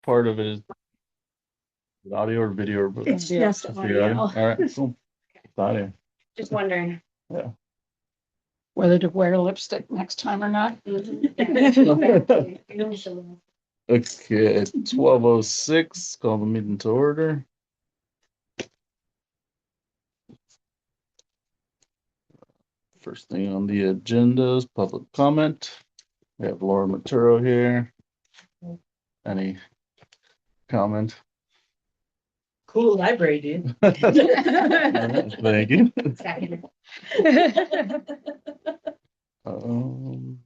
part of it is audio or video or both? It's just The audio. All right, cool. Audio. Just wondering Yeah. Whether to wear lipstick next time or not. Okay, 12:06, call the meeting to order. First thing on the agenda is public comment. We have Laura Maturo here. Any comment? Cool library, dude. Thank you. Second.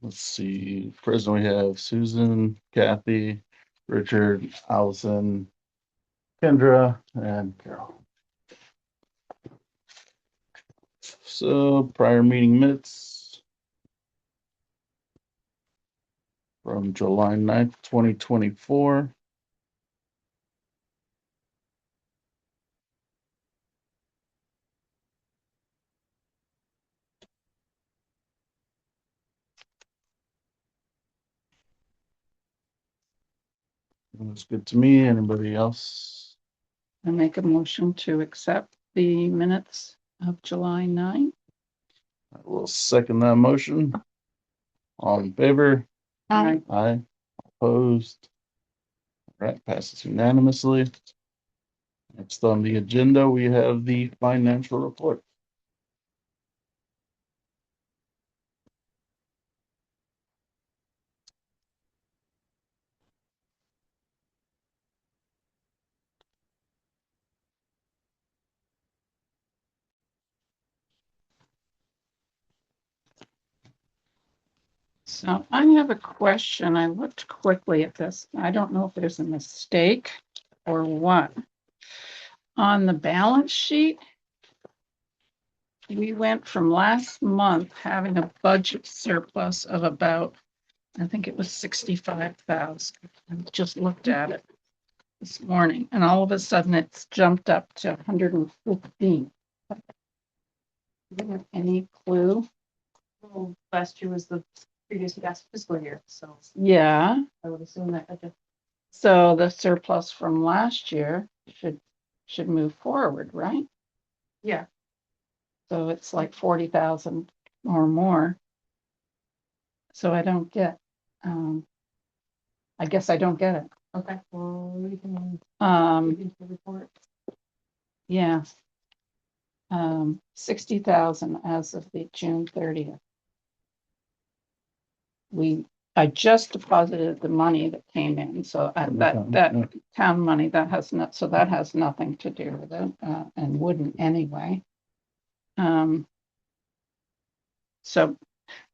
Let's see. Present, we have Susan, Kathy, Richard, Allison, Kendra, and Carol. So prior meeting minutes from July 9th, 2024. Looks good to me. Anybody else? I make a motion to accept the minutes of July 9th. I will second that motion. All in favor? Aye. Aye. Opposed? All right, passes unanimously. Next on the agenda, we have the financial report. So I have a question. I looked quickly at this. I don't know if there's a mistake or what. On the balance sheet, we went from last month having a budget surplus of about, I think it was 65,000. I just looked at it this morning, and all of a sudden it's jumped up to 115. Do you have any clue? Well, last year was the previous fiscal year, so Yeah, I would assume that. so the surplus from last year should move forward, right? Yeah. So it's like 40,000 or more. So I don't get, I guess I don't get it. Okay, well, we can Um, into the report. yeah. 60,000 as of the June 30th. I just deposited the money that came in, so that town money, that has nothing to do with it, and wouldn't anyway. So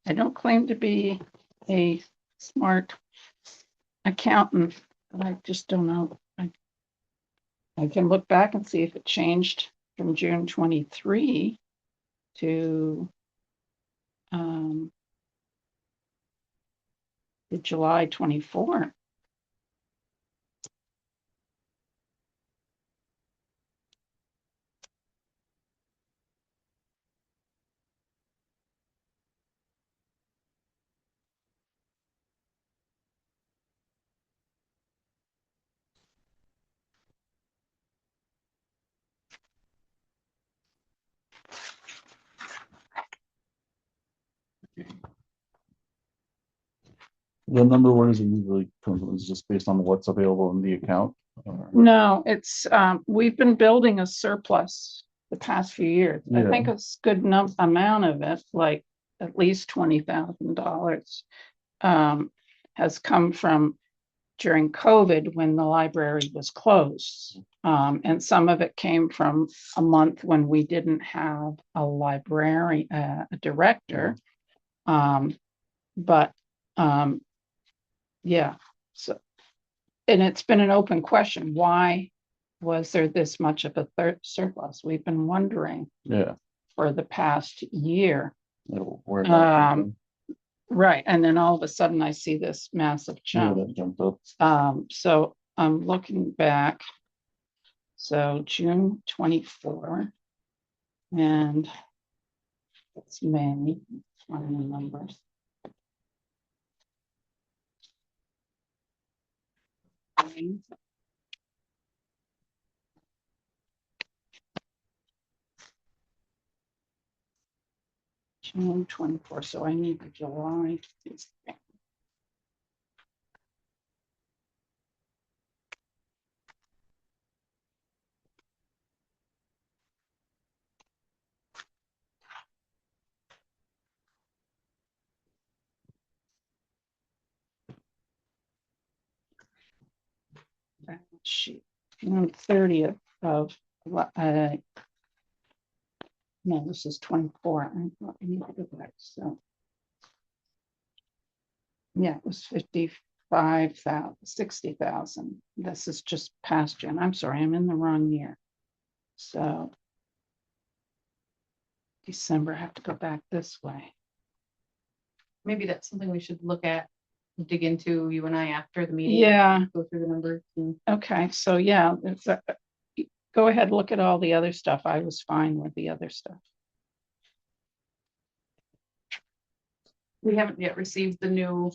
I don't claim to be a smart accountant, but I just don't know. I can look back and see if it changed from June 23 to the July 24. The number, where does it usually come from? Is it just based on what's available in the account? No, it's we've been building a surplus the past few years. I think a good enough amount of it, like at least $20,000, has come from during COVID when the library was closed. And some of it came from a month when we didn't have a library, a director. But yeah, so, and it's been an open question. Why was there this much of a surplus? We've been wondering for the past year. Right. And then all of a sudden I see this massive jump. So I'm looking back. So June 24, and it's May, one of the numbers. June 24, so I need the July. Balance sheet, June 30th of, no, this is 24. I need to go back, so. Yeah, it was 55,000, 60,000. This is just past June. I'm sorry, I'm in the wrong year. So December, I have to go back this way. Maybe that's something we should look at, dig into, you and I, after the meeting. Yeah. Go through the numbers. Okay, so yeah, it's go ahead, look at all the other stuff. I was fine with the other stuff. We haven't yet received the new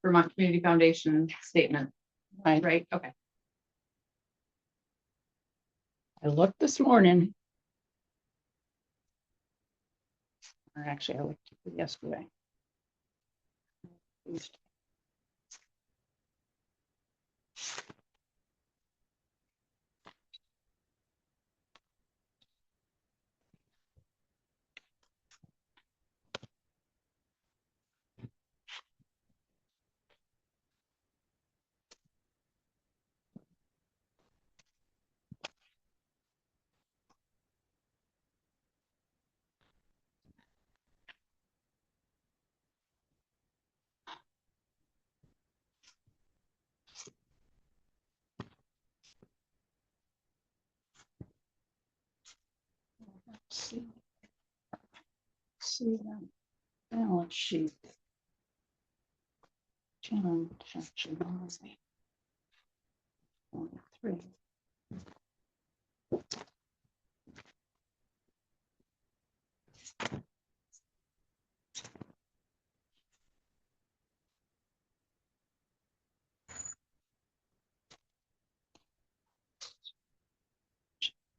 Vermont Community Foundation statement, Right. right? Okay. I looked this morning. Or actually, I looked yesterday. See that balance sheet. June, July, 23.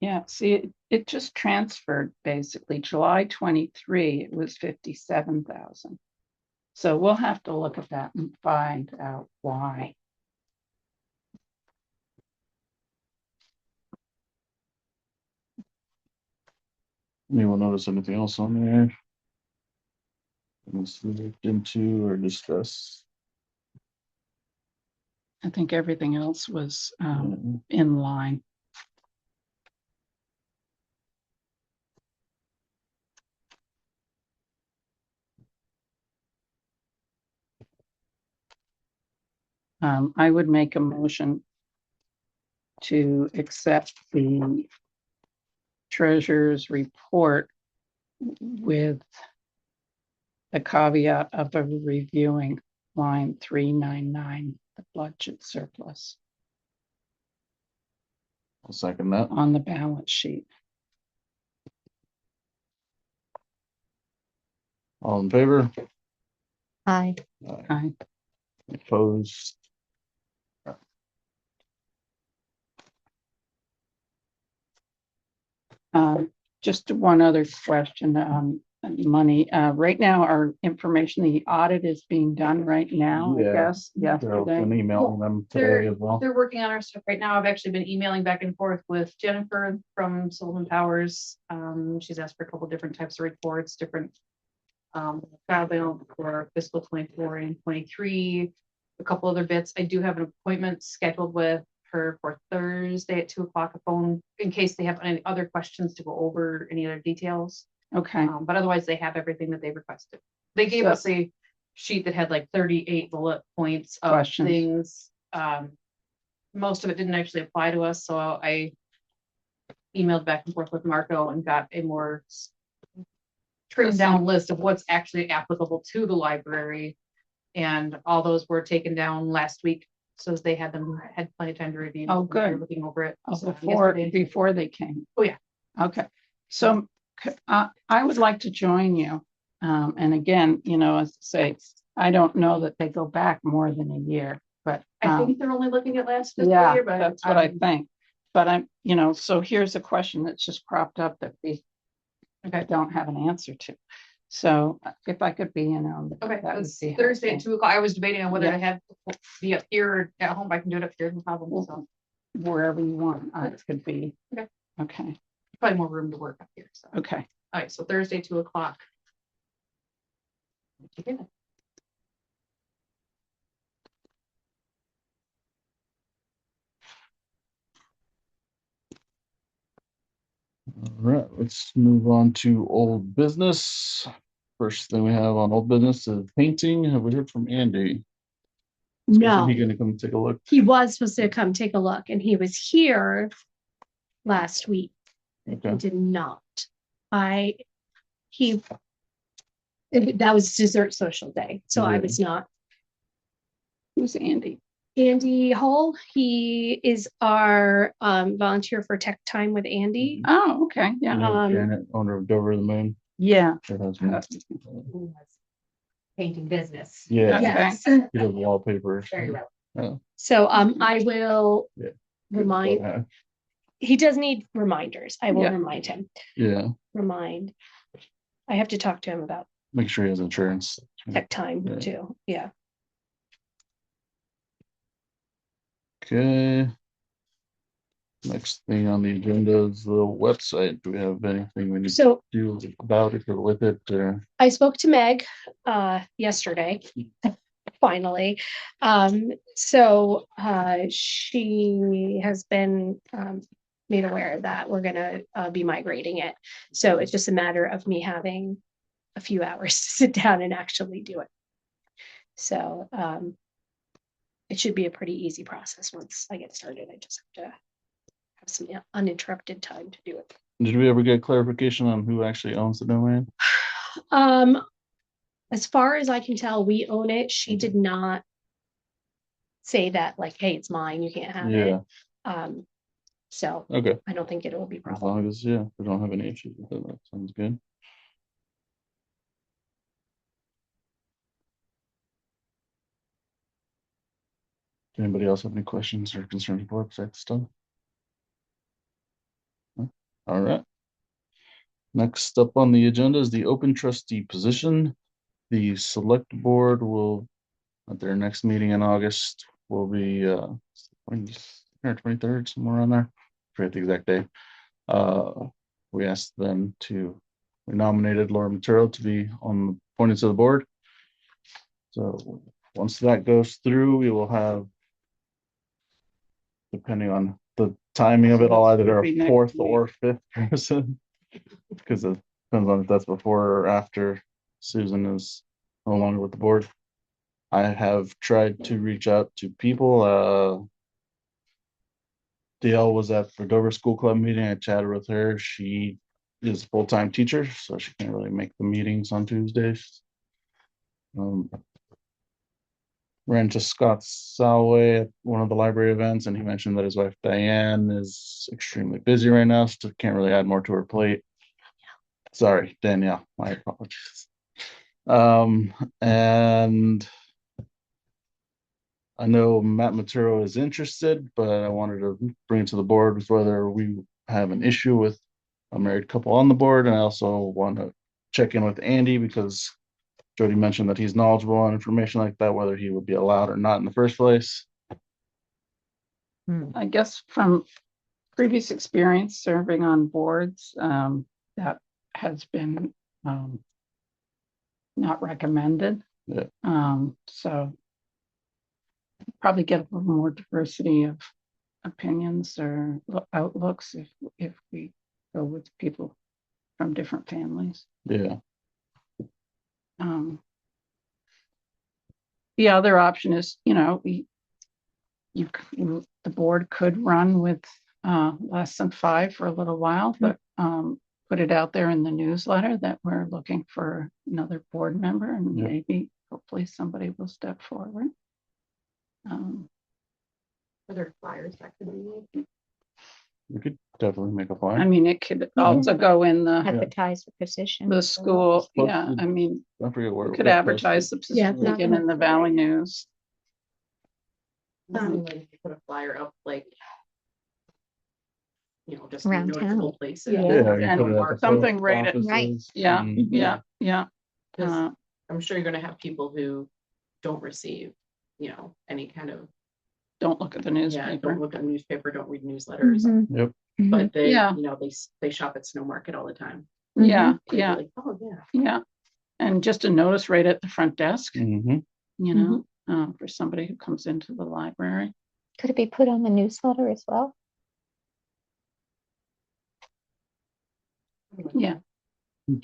Yeah, see, it just transferred basically. July 23, it was 57,000. So we'll have to look at that and find out why. Anyone notice anything else on there? Let's look into or discuss. I think everything else was in line. I would make a motion to accept the treasurer's report with the caveat of a reviewing line 399, the budget surplus I'll second that. on the balance sheet. All in favor? Aye. Aye. Opposed? Just one other question, money, right now, our information, the audit is being done right now, I Yeah. guess, Carol's yesterday. been emailing them today as well. They're working on our stuff right now. I've actually been emailing back and forth with Jennifer from Sullivan Towers. She's asked for a couple different types of reports, different file balance for fiscal 24 and 23, a couple other bits. I do have an appointment scheduled with her for Thursday at 2:00, a phone, in case they have any other questions to go over any other details. Okay, But otherwise they have everything that they requested. They gave So- us a sheet that had like 38 bullet points of Questions. things. Most of it didn't actually apply to us, so I emailed back and forth with Marco and got a more trimmed down list of what's actually applicable to the library. And all those were taken down last week, so they had plenty of time to review. Oh, when they were good. Looking over it. Oh, So before yesterday- they came. Oh, yeah. Okay, so I would like to join you. And again, as I say, I don't know that they go back more than a year, but I think they're only looking at last fiscal Yeah, year, but. that's what I think. But so here's a question that's just cropped up that we don't have an answer to. So if I could be in on. Okay, that would it's be Thursday at helpful. 2 o'clock. I was debating on whether Yeah. to have be up here or at home. I can do it up here, no problem. So Wherever you want, it could be. Okay. Okay, probably more room to work up here. So okay. all right, so Thursday, 2 o'clock. All right, let's move on to old business. First thing we have on old business is painting. Have we heard from Andy? No, Is he gonna come take a look? he was supposed to come take a look and he was here last week. He Okay. did not. That was dessert social day, so I Yeah. was not. Who's Andy? Andy Hull, he is our volunteer for Tech Time with Andy. Oh, okay, yeah, Janet, owner of Dover the Moon. yeah. Her husband. Painting business. Yeah, Okay. Yes. he does wallpaper. Very well. So I will Yeah. remind, he does need reminders. I will Yeah. remind him. Yeah, I have to talk to him about make sure he has insurance. Tech Time Yeah. too. Yeah. Okay. Next thing on the agenda is the website. Do we have anything we need to So do about it or with it? I spoke to Meg yesterday, finally. So she has been made aware that we're gonna be migrating it. So it's just a matter of me having a few hours to sit down and actually do it. So it should be a pretty easy process once I get started. I just have to have some uninterrupted time to do it. Did we ever get clarification on who actually owns the domain? As far as I can tell, we own it. She did not say that like, hey, it's mine, you can't have Yeah. it. So Okay, I don't think it will be a as problem. long as, yeah, we don't have any issues with it, that sounds good. Anybody else have any questions or concerns for website stuff? All right. Next up on the agenda is the open trustee position. The select board will, at their next meeting in August, will be 23rd, somewhere on there. Forget the exact day. We asked them we nominated Laura Matero to be appointed to the board. So once that goes through, we will have, depending on the timing of it, I'll either Be a next fourth week. or fifth person. Because it depends on if that's before or after Susan is no longer with the board. I have tried to reach out to people. Dale was at the Dover School Club meeting. I chatted with her. She is a full-time teacher, so she can't really make the meetings on Tuesdays. Ran to Scott Salway at one of the library events, and he mentioned that his wife Diane is extremely busy right now, so can't really add more to her plate. Sorry, Danielle, my apologies. And I know Matt Matero is interested, but I wanted to bring it to the board with whether we have an issue with a married couple on the board. And I also want to check in with Andy because Jody mentioned that he's knowledgeable on information like that, whether he would be allowed or not in the first place. I guess from previous experience serving on boards, that has been not recommended. Yeah. So probably get a little more diversity of opinions or outlooks if we go with people from different families. Yeah. The other option is, the board could run with less than 5 for a little while, but put it out there in the newsletter that we're looking for another board member, and Yeah. maybe hopefully somebody will step forward. Are there flyers that could be? We could definitely make a I plan. mean, it could also go in the Advertise the position. school. Well, Yeah, I mean, I forget where. we could advertise the Yeah, position again in the Valley News. Like, put a flyer up, like, just Around noticeable town. places. Yeah. Yeah, you And put it at the something post right at- offices Yeah, and- yeah. 'Cause I'm sure you're gonna have people who don't receive, any kind of, Don't look at the don't newspaper. look at the newspaper, don't read newsletters, Mhm. Yep. but they, Yeah. they shop at Snow Market all the time. Yeah, They'd be yeah, like, oh, yeah. yeah. And just a notice right at the front desk, Mhm. for somebody who comes into the library. Could it be put on the newsletter as well? Yeah,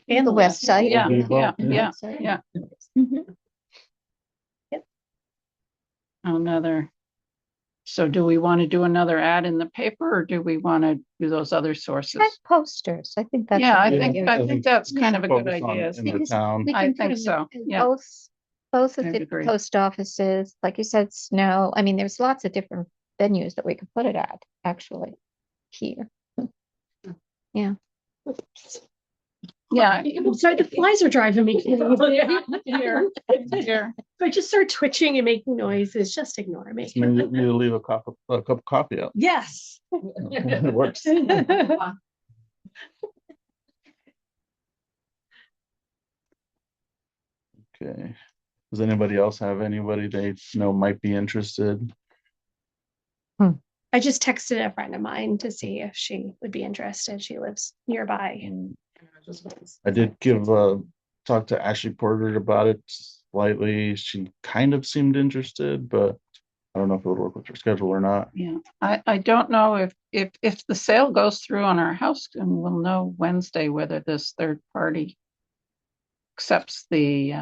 And the website. yeah, That'd be yeah, fun, yeah, Website. yeah. Mhm. Another. So do we want to do another ad in the paper or do we want to do those other sources? And posters. I think that's. Yeah, a I good think, idea. I think that's kind of a good Focus on idea. in isn't the it? Because town. we I can put think them so, in yeah. both of I the agree. post offices, like you said, Snow. I mean, there's lots of different venues that we could put it at, actually, here. Yeah. Yeah. Sorry, the flies are driving me crazy. Here, here. If I just start twitching and making noises, just ignore me. Just maybe you leave a cup of coffee out. Yes. It works. Okay. Does anybody else have anybody they know might be interested? I just texted a friend of mine to see if she would be interested. She lives nearby. I did talk to Ashley Porter about it slightly. She kind of seemed interested, but I don't know if it would work with her schedule or not. Yeah, I don't know if the sale goes through on our house, and we'll know Wednesday whether this third party accepts the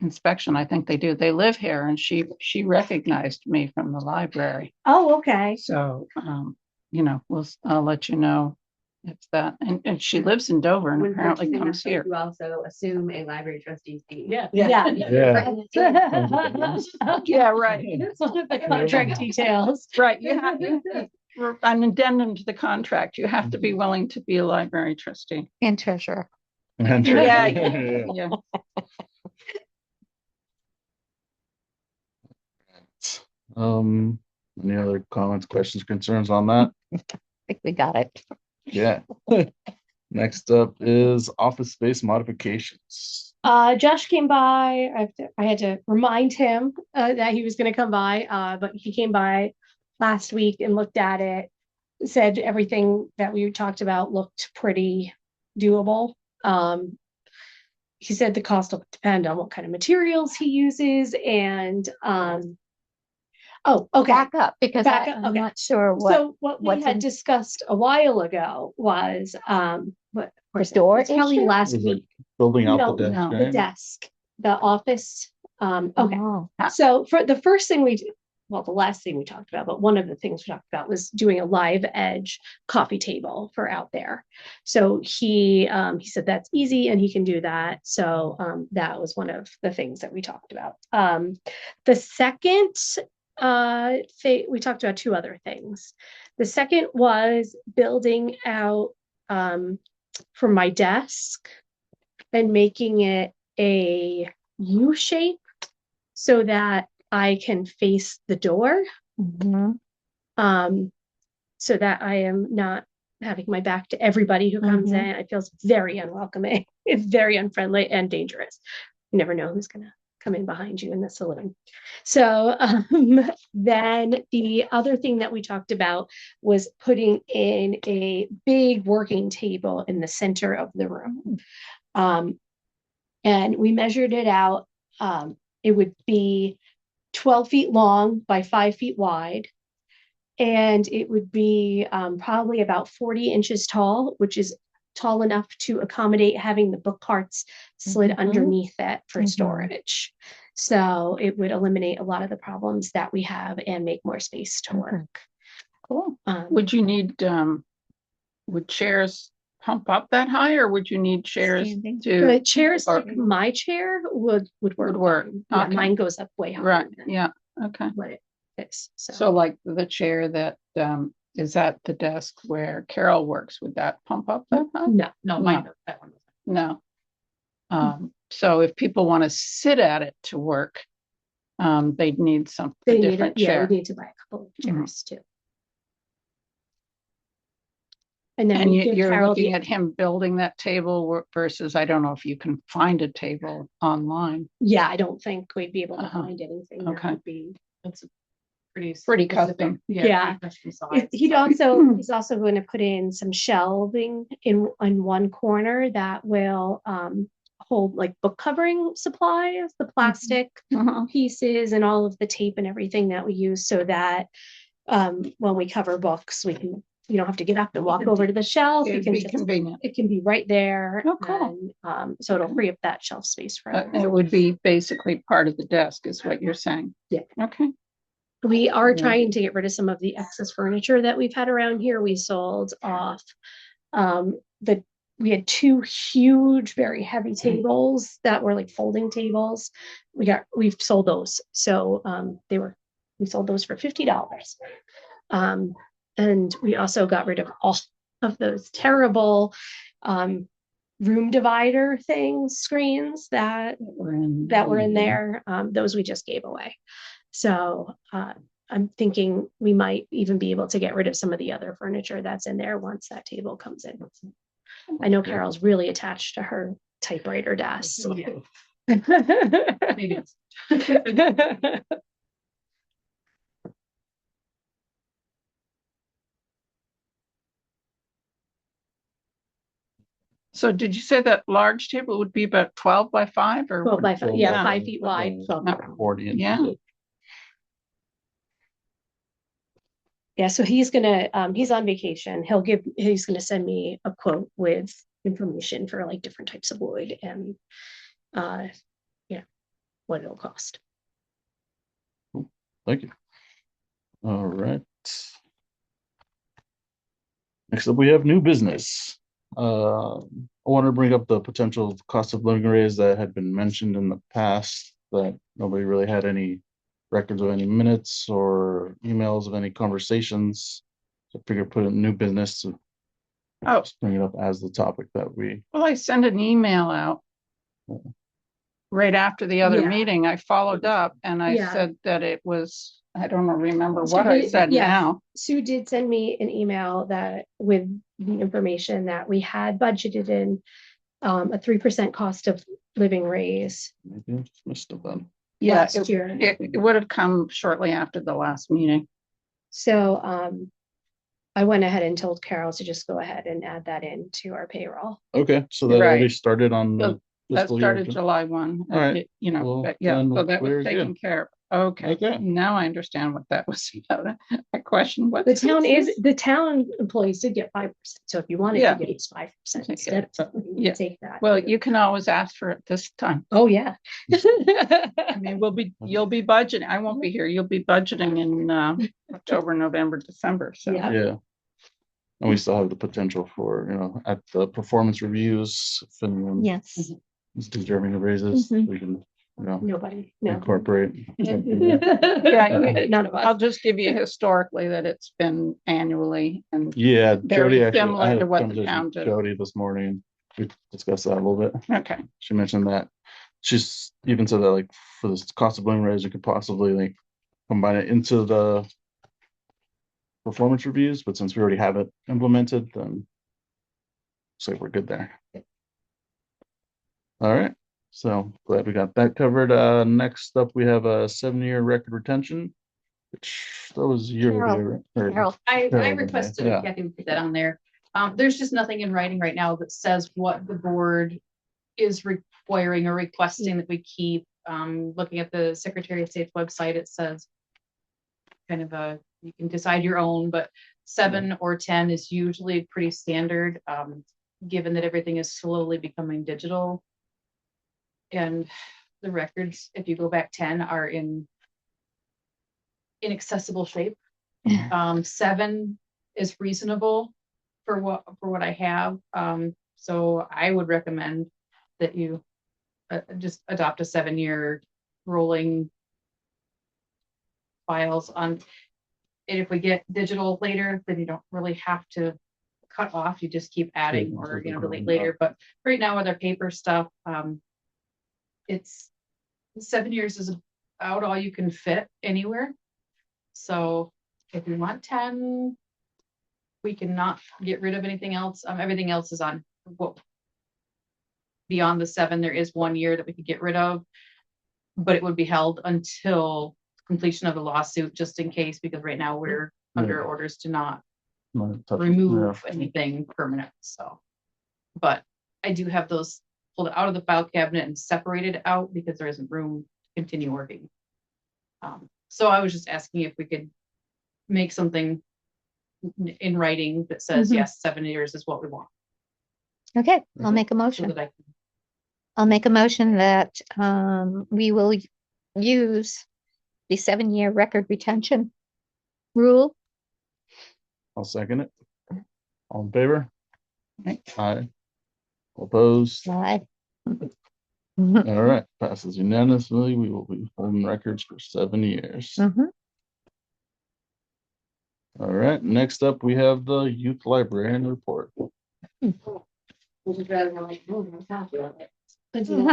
inspection. I think they do. They live here and she recognized me from the library. Oh, okay. So, I'll let you know if that, and she lives in Dover and apparently comes here. You also assume a library trustee's fee. Yeah. Yeah. Yeah, right. The contract details. Right, you have an addendum to the contract. You have to be willing to be a library trustee. And treasurer. Yeah, Yeah. yeah. Any other comments, questions, concerns on that? I think we got it. Yeah. Next up is office space modifications. Josh came by. I had to remind him that he was going to come by, but he came by last week and looked at it, said everything that we talked about looked pretty doable. He said the cost will depend on what kind of materials he uses and oh, okay. Back up, because Back up, I'm okay. not sure what, So what we what's had in- discussed a while ago was what the door it's probably issue? last Was it week. building out No, the desk, no, The right? desk, the office. Okay. Oh, So for the first thing the last thing we talked about, but one of the things we talked about was doing a live edge coffee table for out there. So he said that's easy and he can do that. So that was one of the things that we talked about. The second thing, we talked about two other things. The second was building out for my desk and making it a U shape so that I can face the door, mhm. so that I am not having my back to everybody who comes in. It feels very unwelcoming. It's very unfriendly and dangerous. You never know who's gonna come in behind you in the saloon. So then the other thing that we talked about was putting in a big working table in the center of the room. And we measured it out. It would be 12 feet long by 5 feet wide. And it would be probably about 40 inches tall, which is tall enough to accommodate having the book carts slid Mhm. underneath it for Mhm. storage. So it would eliminate a lot of the problems that we have and make more space to Mhm. work. Cool. Would you need, would chairs pump up that high or would you need chairs Standing. the to? chairs, or- like my chair would work. Would work, fine. Yeah, okay. mine goes up way higher Right, than yeah, okay. what it is. So like the chair that is at the desk where Carol works, would that pump up that high? No, No, No. mine, that one. No. So if people want to sit at it to work, they'd need some, They a need different it, yeah, chair. we need to buy a couple of Mhm. chairs too. And then And we give you're Carol looking the, at him building that table versus, I don't know if you can find a table online. yeah, I don't think we'd be able to Uh-huh. find anything Okay. that would be. It's a pretty. Pretty specific- custom. Yeah. pretty custom size, He's so- he's also going to put in some shelving in one corner that will hold like book covering supplies, the plastic Uh-huh. pieces and all of the tape and everything that we use so that when we cover books, you don't have to get up and walk over to the shelf. You It'd can be just, convenient. it can be right there. Oh, cool. And so it'll free up that shelf space for us. It would be basically part of the desk is what you're saying. Yeah. Okay. We are Yeah. trying to get rid of some of the excess furniture that we've had around here. We sold off we had two huge, very heavy tables that were like folding tables. We've sold those. So we sold those for $50. And we also got rid of all of those terrible room divider screens that were in there. Those we just gave away. So I'm thinking we might even be able to get rid of some of the other furniture that's in there once that table comes in. I know Carol's really attached to her typewriter desk. So, yeah. Maybe it's- So did you say that large table would be about 12 by 5 or? 12 by 5, yeah, Yeah. 5 feet wide. 12 by 5. 40 inches. Yeah. Yeah, so he's on vacation. He's gonna send me a quote with information for like different types of wood and what it'll cost. Thank you. All right. Next up, we have new business. I want to bring up the potential cost of living raise that had been mentioned in the past, that nobody really had any records of any minutes or emails of any conversations. So I figured put in new business to just bring it up as the topic that we. Well, I sent an email out right after the other Yeah. meeting. I followed up and I Yeah. said that it was, I don't remember So what I they- said yeah. now. Sue did send me an email that with the information that we had budgeted in a 3% cost of living raise Maybe I just missed them. Yeah, last year. it would have come shortly after the last meeting. So I went ahead and told Carol to just go ahead and add that into our payroll. Okay, so that already Right. started on So the That fiscal year. started July 1. All right. You know, Well, but yeah, then so that clear was as taken good. care of. Okay, Okay. now I understand what that was about. I questioned what. The town employees did get 5%. So if you wanted Yeah. to get 5% Okay. instead, you Yeah. can take that. Well, you can always ask for it this time. Oh, yeah. I mean, you'll be budgeting. I won't be here. You'll be budgeting in October, November, December. So Yeah. Yeah. And we still have the potential for, at the performance reviews, if anyone Yes. is deserving of raises, Mhm. we can, Nobody, no. incorporate. Yeah, None of I'll us. just give you historically that it's been annually and Yeah, Very Jody actually, similar I had to a what the conversation town with did. Jody this morning. We discussed that a little bit. okay. She mentioned that she's even said that like for this cost of living raise, you could possibly like combine it into the performance reviews, but since we already have it implemented, then looks like we're good there. All right, so glad we got that covered. Next up, we have a 7-year record retention, which that was year over year. Carol, I Carol, requested yeah. Kathy would put that on there. There's just nothing in writing right now that says what the board is requiring or requesting that we keep. Looking at the Secretary of State's website, it says kind of you can decide your own, but 7 or 10 is usually pretty standard, given that everything is slowly becoming digital. And the records, if you go back 10, are in inaccessible shape. 7 is reasonable for what I have. So I would recommend that you just adopt a 7-year rolling files on. And if we get digital later, then you don't really have to cut off. You just keep adding or delete later. But right now with our paper stuff, it's 7 years is out all you can fit anywhere. So if you want 10, we cannot get rid of anything else. Everything else is on, well, beyond the 7, there is 1 year that we could get rid of, but it would be held until completion of the lawsuit, just in case, because right now we're under orders to not remove anything permanent, so. But I do have those pulled out of the file cabinet and separated out because there isn't room to continue working. So I was just asking if we could make something in writing that says, yes, 7 years is what we want. Okay, I'll make a So motion. that I can, I'll make a motion that we will use the 7-year record retention rule. I'll second it. All in favor? Aye. Aye. Opposed? Aye. All right, passes unanimously. We will be holding records for 7 years. Mhm. All right, next up, we have the youth librarian report. Just It's all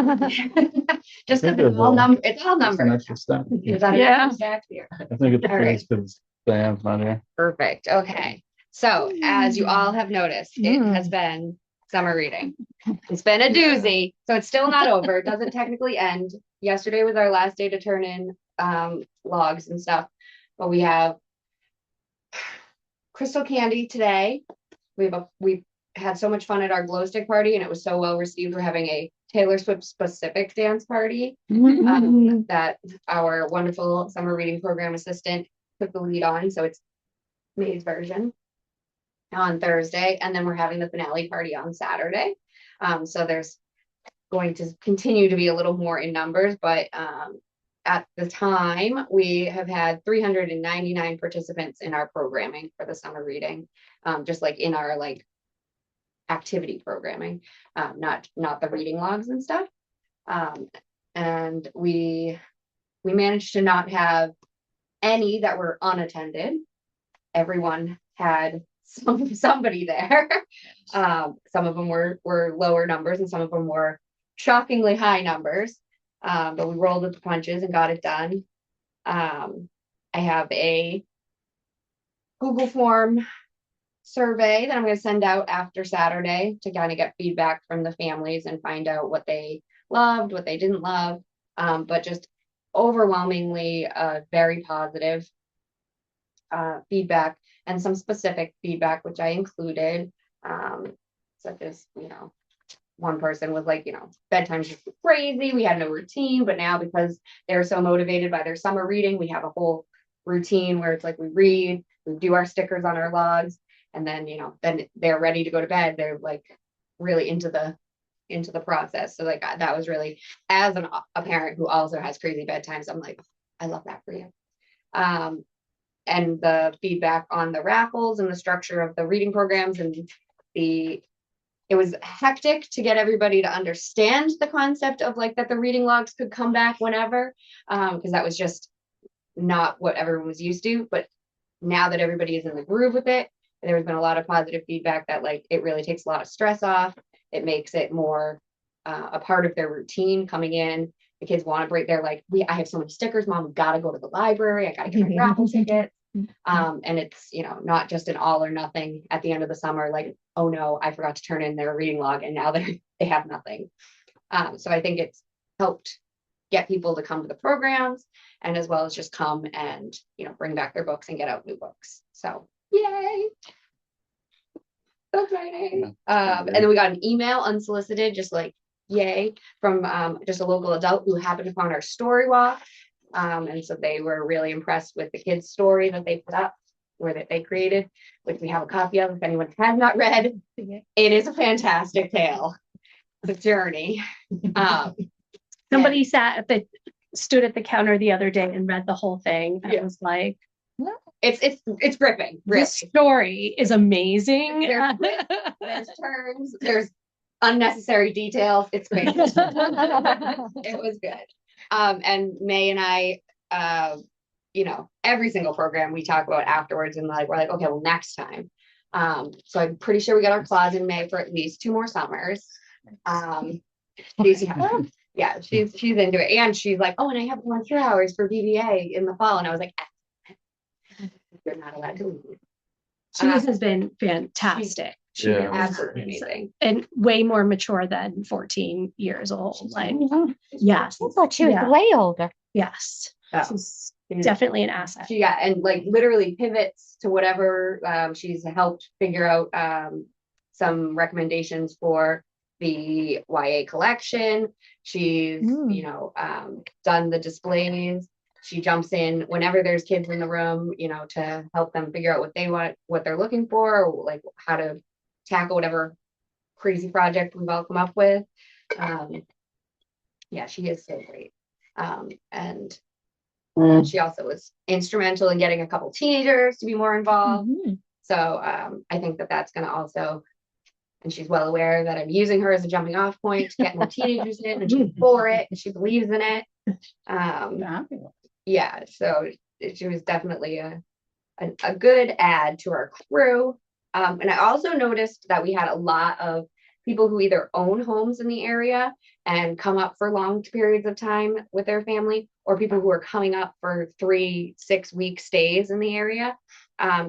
number, it's all an numbers. extra step. Is that an Yeah. extra stack here? I think it's All right. because Diane's not here. Perfect, okay. So as you all have noticed, it has been summer reading. It's been a doozy, so it's still not over. It doesn't technically end. Yesterday was our last day to turn in logs and stuff, but we have crystal candy today. We had so much fun at our glow stick party, and it was so well received. We're having a Taylor Swift specific dance party that our wonderful summer reading program assistant took the lead on. So it's May's version on Thursday, and then we're having the finale party on Saturday. So there's going to continue to be a little more in numbers, but at the time we have had 399 participants in our programming for the summer reading, just like in our like activity programming, not the reading logs and stuff. And we managed to not have any that were unattended. Everyone had somebody there. Some of them were lower numbers and some of them were shockingly high numbers. But we rolled with the punches and got it done. I have a Google form survey that I'm going to send out after Saturday to kind of get feedback from the families and find out what they loved, what they didn't love. But just overwhelmingly very positive feedback, and some specific feedback which I included, such as, one person was like, bedtime's just crazy, we had no routine, but now because they're so motivated by their summer reading, we have a whole routine where it's like we read, we do our stickers on our logs, and then then they're ready to go to bed. They're like really into the process. So like that was really, as a parent who also has crazy bedtimes, I'm like, I love that for you. And the feedback on the raffles and the structure of the reading programs, and it was hectic to get everybody to understand the concept of like that the reading logs could come back whenever, because that was just not what everyone was used to. But now that everybody is in the groove with it, there's been a lot of positive feedback that like it really takes a lot of stress off. It makes it more a part of their routine coming in. The kids want to break. They're like, I have so many stickers, Mom. We got to go to the library. I got to get my raffle ticket. And it's, not just an all or nothing at the end of the summer, like, oh no, I forgot to turn in their reading log and now they have nothing. So I think it's helped get people to come to the programs, and as well as just come and, bring back their books and get out new books. So yay. So exciting. And then we got an email unsolicited, just like yay, from just a local adult who happened upon our story walk. And so they were really impressed with the kids' story that they put up, or that they created, which we have a copy of if anyone has not read. It is a fantastic tale. The journey. Somebody stood at the counter the other day and read the whole thing. I was like, it's gripping. Really. this story is amazing. There's turns, there's unnecessary details. It's great. It was good. And May and I, every single program we talk about afterwards, and we're like, okay, well, next time. So I'm pretty sure we got our clause in May for at least 2 more summers. These Yeah, she's into it. And she's like, oh, and I have volunteer hours for BBA in the fall. And I was like, you're not allowed to leave. Suze has been fantastic. She Yeah. really Absolutely is. amazing. And way more mature than 14 years old. Like, yes, I thought she was Yeah. way older. yes. Oh. She's definitely an asset. She got, and like literally pivots to whatever. She's helped figure out some recommendations for the YA collection. She's, you know, done the displays. She jumps in whenever there's kids in the room, you know, to help them figure out what they want, what they're looking for, or like how to tackle whatever crazy project we've all come up with. Yeah, she is so great. And she also was instrumental in getting a couple teenagers to be more involved. So I think that that's going to also, and she's well aware that I'm using her as a jumping off point to get more teenagers in, and she's for it, and she believes in it. Fabulous. Yeah, so she was definitely a good add to our crew. And I also noticed that we had a lot of people who either own homes in the area and come up for long periods of time with their family, or people who are coming up for 3-6 week stays in the area,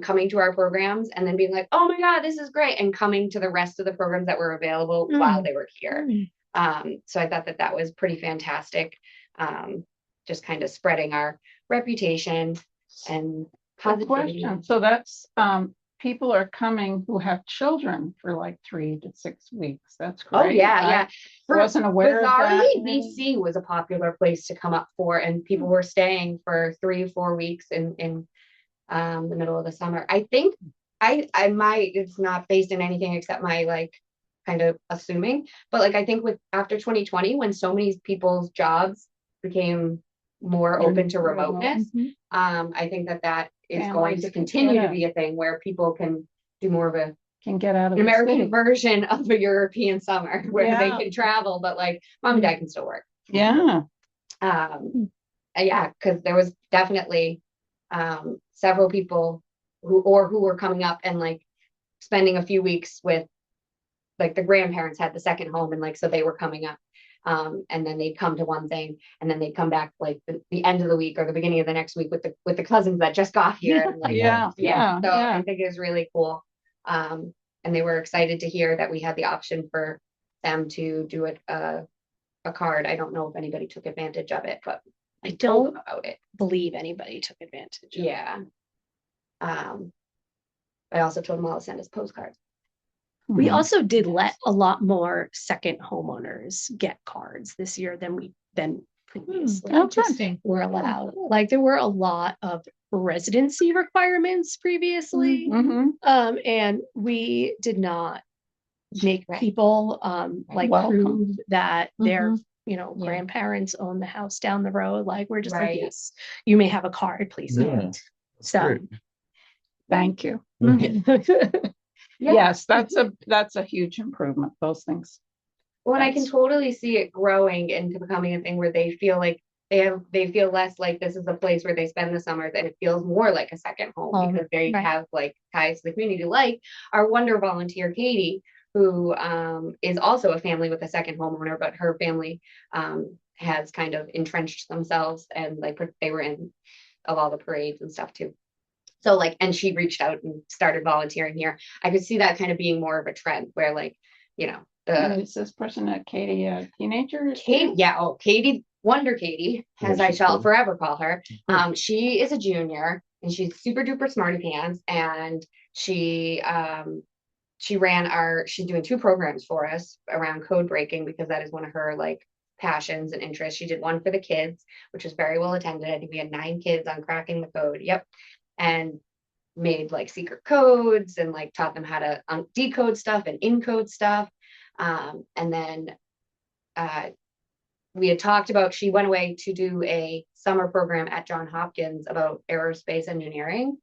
coming to our programs and then being like, oh my God, this is great, and coming to the rest of the programs that were available while they were here. So I thought that that was pretty fantastic. Just kind of spreading our reputation and Good positivity. question. So that's, people are coming who have children for like 3 to 6 weeks. That's great. Oh yeah, yeah. I wasn't aware of that. Bizarrely, BC was a popular place to come up for, and people were staying for 3-4 weeks in the middle of the summer. I think I might, it's not based in anything except my like kind of assuming, but like I think with after 2020, when so many people's jobs became more open to remoteness, I think that that is going Families to can continue get to out. be a thing where people can do more of a Can get out of an the American city. version of a European summer where they Yeah. can travel, but like mom and dad can still work. Yeah. Yeah, because there was definitely several people who were coming up and like spending a few weeks with, like the grandparents had the second home, and like so they were coming up. And then they'd come to one thing, and then they'd come back like the end of the week or the beginning of the next week with the cousins that just got here. And, like, Yeah. So I think it was really cool. And they were excited to hear that we had the option for them to do it a card. I don't know if anybody took advantage of it, but I told don't them about it. believe anybody took advantage of it. Yeah. I also told them all to send us postcards. We Mhm. also did let a lot more second homeowners get cards this year than previously. Interesting. Were allowed. Like there were a lot of residency requirements previously. Mhm. And we did not make people like Welcome. prove that their Yeah. grandparents own the house down the road. Like we're just Right. like, yes, you may have a card, please Yeah. don't. So Great. Thank you. Yeah. Yes, that's a huge improvement, those things. Well, and I can That's- totally see it growing into becoming a thing where they feel like they feel less like this is a place where they spend the summers, and it feels more like a second home because they right. have like ties to the community. Like our wonder volunteer Katie, who is also a family with a second homeowner, but her family has kind of entrenched themselves, and like they were in of all the parades and stuff too. So like, and she reached out and started volunteering here. I could see that kind of being more of a trend where like, And is this person Katie a teenager? Katie, Katie, Wonder Katie, as Yeah, I she's shall cool. forever call her. She is a junior, and she's super duper smarty pants, and she's doing 2 programs for us around code breaking, because that is one of her like passions and interests. She did one for the kids, which was very well attended. I think we had 9 kids on cracking the code. Yep. And made like secret codes and like taught them how to decode stuff and encode stuff. And then we had talked about, she went away to do a summer program at Johns Hopkins about aerospace engineering.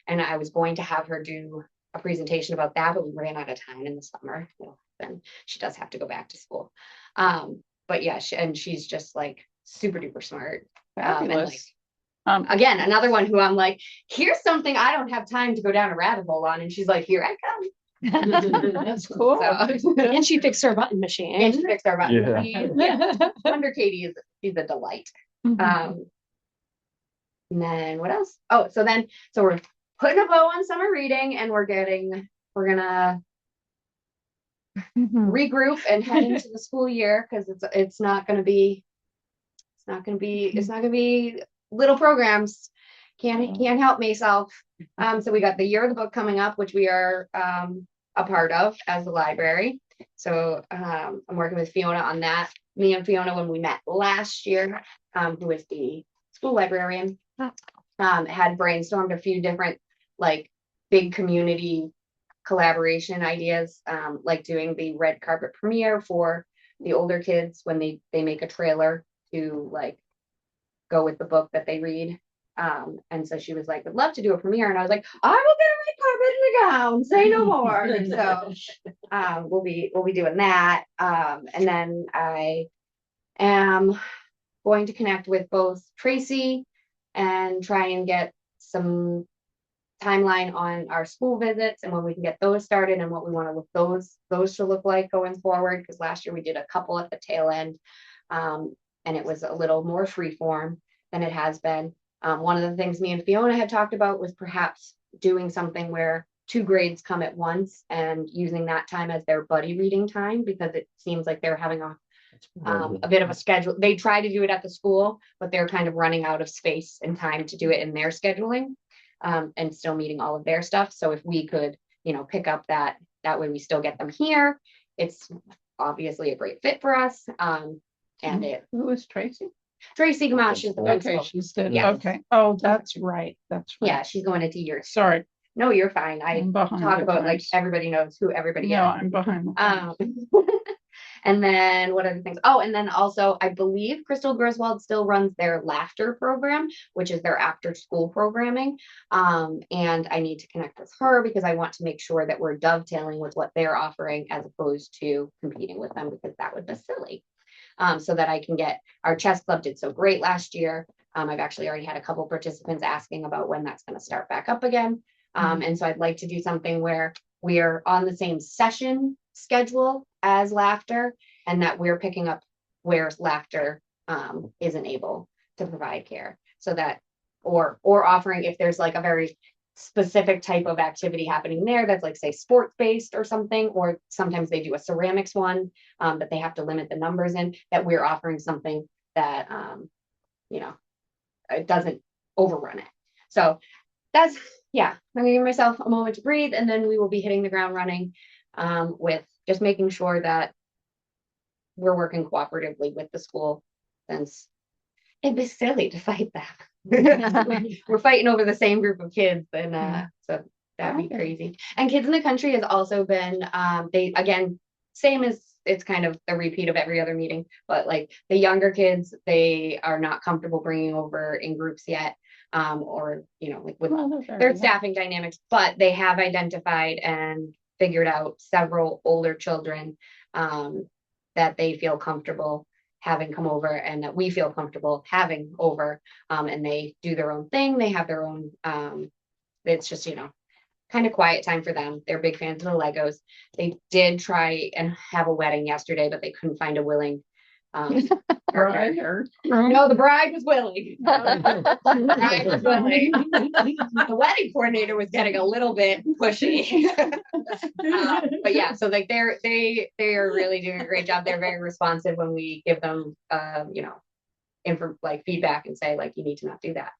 And I was going to have her do a presentation about that, but we ran out of time in the summer. Then she does have to go back to school. But yeah, she's just like super duper smart. And like, Fabulous. again, another one who I'm like, here's something I don't have time to go down a rabbit hole on. And she's like, here I come. That's cool. So, And she fixed our button machine. and she fixed our button. Yeah. Yeah. Wonder Katie she's a delight. Mhm. And then what else? Oh, so we're putting a bow on summer reading, and we're gonna Mhm. regroup and head into the school year, because it's not gonna be little programs. Can't help myself. So we got the year of the book coming up, which we are a part of as a library. So I'm working with Fiona on that. Me and Fiona, when we met last year, who is the school librarian, had brainstormed a few different like big community collaboration ideas, like doing the red carpet premiere for the older kids when they make a trailer to like go with the book that they read. And so she was like, would love to do a premiere. And I was like, I will get a red carpet and a gown, say no more. So we'll be doing that. And then I am going to connect with both Tracy and try and get some timeline on our school visits and when we can get those started and what we want to look those to look like going forward. Because last year we did a couple at the tail end, and it was a little more free form than it has been. One of the things me and Fiona had talked about was perhaps doing something where 2 grades come at once and using that time as their buddy reading time, because it seems like they're having a bit of a schedule. They try to do it at the school, but they're kind of running out of space and time to do it in their scheduling, and still meeting all of their stuff. So if we could, pick up that way, we still get them here. It's obviously a great fit for us. And Who is Tracy? Tracy Gamache is the Okay, principal. she's good. Yes. Okay. Oh, that's right. That's right. Yeah, she's going into years. Sorry. No, you're fine. I I'm behind talk the about like times. everybody knows who everybody is. No, I'm behind. the times. And then what other things? Oh, and then also I believe Crystal Griswold still runs their laughter program, which is their after school programming. And I need to connect with her because I want to make sure that we're dovetailing with what they're offering as opposed to competing with them, because that would be silly. So that I can get our chess club did so great last year. I've actually already had a couple participants asking about when that's going to start back up again. And so I'd like to do something where we're on the same session schedule as laughter, and that we're picking up where laughter isn't able to provide care, so that or offering, if there's like a very specific type of activity happening there that's like say sports based or something, or sometimes they do a ceramics one, but they have to limit the numbers in, that we're offering something that it doesn't overrun it. So that's, yeah, I'm gonna give myself a moment to breathe, and then we will be hitting the ground running, with just making sure that we're working cooperatively with the school, since it'd be silly to fight that. We're fighting over the same group of kids, and so that'd be crazy. And Kids in the Country has also been, they, again, same as, it's kind of a repeat of every other meeting, but like the younger kids, they are not comfortable bringing over in groups yet, or like with their staffing dynamics, but they have identified and figured out several older children that they feel comfortable having come over, and that we feel comfortable having over, and they do their own thing. They have their own, it's just, kind of quiet time for them. They're big fans of the Legos. They did try and have a wedding yesterday, but they couldn't find a willing Bride partner. or No, the bride was willing. The bride was willing. The wedding coordinator was getting a little bit pushy. But yeah, so like they are really doing a great job. They're very responsive when we give them like feedback and say like, you need to not do that.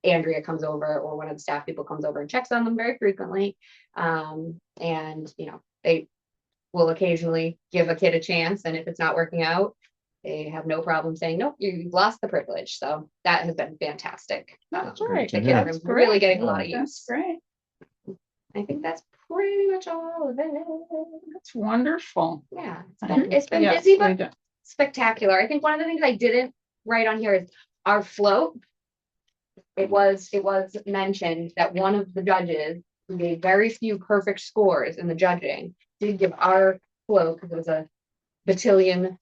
Andrea comes over, or one of the staff people comes over and checks on them very frequently. And they will occasionally give a kid a chance, and if it's not working out, they have no problem saying, nope, you've lost the privilege. So that has been fantastic. That's right. The kids are really getting a lot of use. That's great. I think that's pretty much all of it. That's wonderful. Yeah, it's been Yes, busy, we but do. spectacular. I think one of the things I didn't write on here is our float. It was mentioned that one of the judges who gave very few perfect scores in the judging did give our float, because it was a flottillion,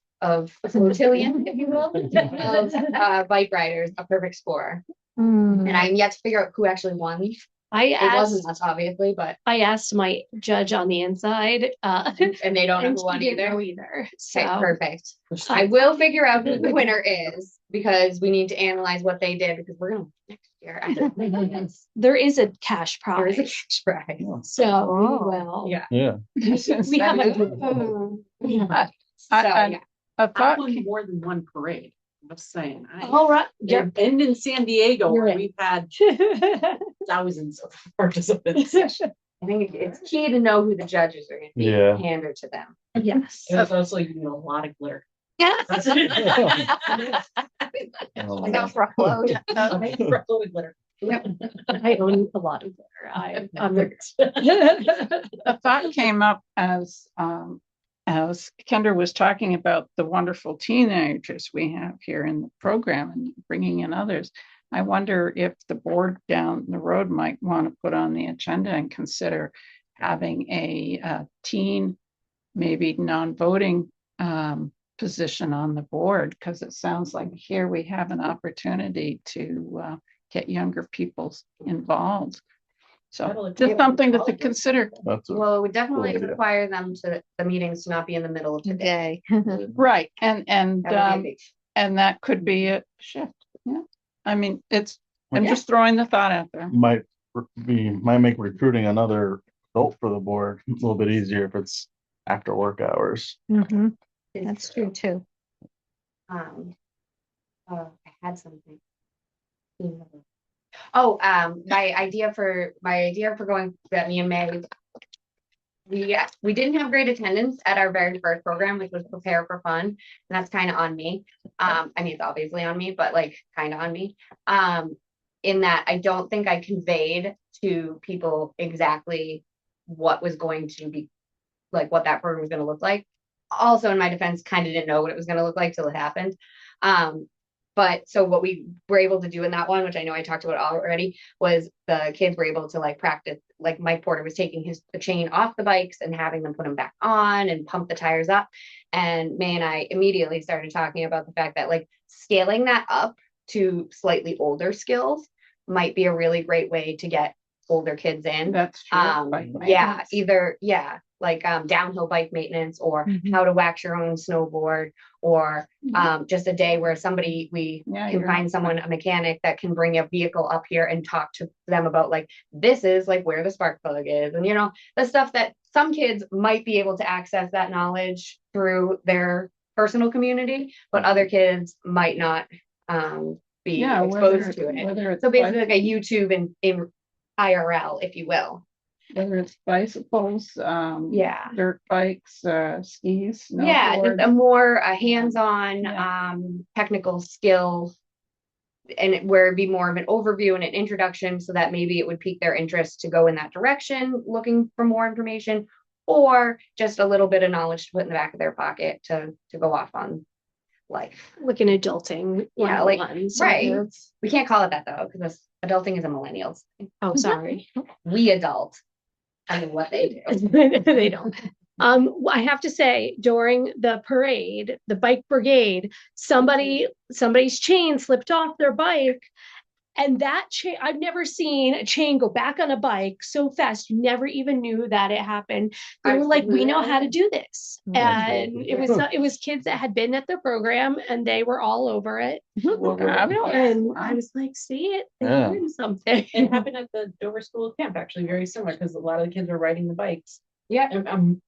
if you will, of bike riders, a perfect score. Mm. And I'm yet to figure out who actually won It wasn't us, obviously, but, I asked my judge on the inside, and they don't know and who she won didn't either. know either, Okay, so. perfect. I will figure out who the winner is, because we need to analyze what they did, because we're gonna next year. There is a cash There is a prize, cash prize. so we Oh. will. Yeah. Yeah. We have a. So, I yeah. a I thought, won more than one parade. I'm just saying. All right, yeah. And in San Diego, You're where in. we've had thousands of participants. I think it's key to know who the judges are gonna be, Yeah. pander to them. Yes. It was also, a lot of glitter. That's Oh, Enough truckload. A lot of glitter. I own a lot of glitter. I'm a thought came up as Kendra was talking about the wonderful teenagers we have here in the program and bringing in others. I wonder if the board down the road might want to put on the agenda and consider having a teen, maybe non-voting position on the board, because it sounds like here we have an opportunity to get younger people involved. So That'll just appeal to something to colleges. consider. That's a, Well, it would definitely idea. require them to, the meetings to not be in the middle of the day. Day. Right, and That would be a big- and that could be a shift. Yeah, I mean, I'm Yeah. just throwing the thought out there. might make recruiting another adult for the board a little bit easier if it's after work hours. Mhm. That's true too. I had something. Oh, my idea for going, that me and May, we didn't have great attendance at our very first program, which was Prepare for Fun, and that's kind of on me. I mean, it's obviously on me, but like kind of on me. In that I don't think I conveyed to people exactly what was going to be, like what that program was going to look like. Also, in my defense, kind of didn't know what it was going to look like till it happened. But so what we were able to do in that one, which I know I talked about already, was the kids were able to like practice, like Mike Porter was taking the chain off the bikes and having them put them back on and pump the tires up. And May and I immediately started talking about the fact that like scaling that up to slightly older skills might be a really great way to get older kids in. That's true. Yeah, either, like downhill bike maintenance, or how to wax your own snowboard, or just a day where we can find someone, a mechanic that can bring a vehicle up here and talk to them about like, this is like where the spark plug is, and the stuff that some kids might be able to access that knowledge through their personal community, but other kids might not be exposed to it. So basically like a YouTube in IRL, if you will. Whether it's bicycles, dirt bikes, skis, snowboards. Yeah, just a more hands-on technical skill, and where it'd be more of an overview and an introduction, so that maybe it would pique their interest to go in that direction, looking for more information, or just a little bit of knowledge to put in the back of their pocket to go off on life. Like an adulting. Yeah, like, 101, right. sort of. We can't call it that though, because adulting is a millennials thing. Oh, sorry. We adult. I mean, what they do. They don't. I have to say, during the parade, the bike brigade, somebody's chain slipped off their bike. And that chain, I've never seen a chain go back on a bike so fast. You never even knew that it happened. They were like, we know how to do this. And it was kids that had been at the program, and they were all over it. And I was like, see it, they're doing something. It happened at the Dover School Camp, actually very similar, because a lot of the kids were riding the bikes. Yeah. And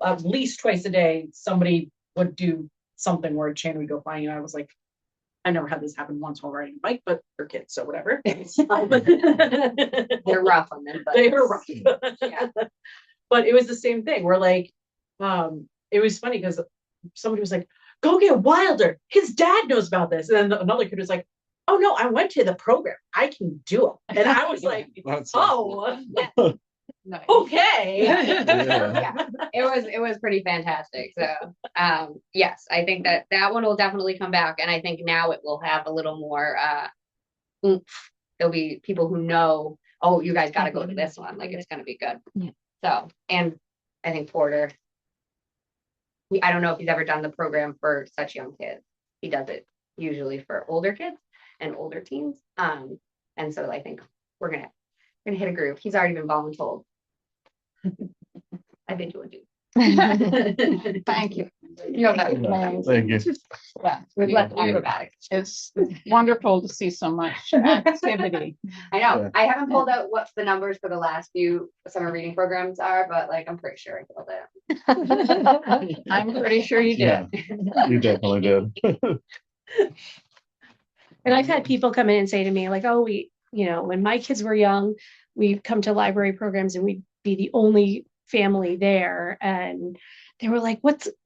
at least twice a day, somebody would do something where a chain would go flying, and I was like, I never had this happen once while riding a bike, but they're kids, so whatever. They're rough on them, but They were rough. Yeah. But it was the same thing. We're like, it was funny because somebody was like, go get Wilder. His dad knows about this. And then another kid was like, oh no, I went to the program. I can do it. And I was like, oh, Nice. okay. Yeah, it was pretty fantastic. So yes, I think that one will definitely come back, and I think now it will have a little more oomph. There'll be people who know, oh, you guys got to go to this one, like it's going to be good. Yeah. So, and I think Porter, I don't know if he's ever done the program for such young kids. He does it usually for older kids and older teens, and so I think gonna hit a groove. He's already been voluntold. I've been doing it. Thank you. You know, Thank you. Yeah, with less acrobatics. it's wonderful to see so much activity. I know. Yeah. I haven't pulled out what the numbers for the last few summer reading programs are, but like I'm pretty sure I killed it. I'm pretty sure you did. Yeah, you definitely did. And I've had people come in and say to me, like, oh, when my kids were young, we'd come to library programs and we'd be the only family there. And they were like,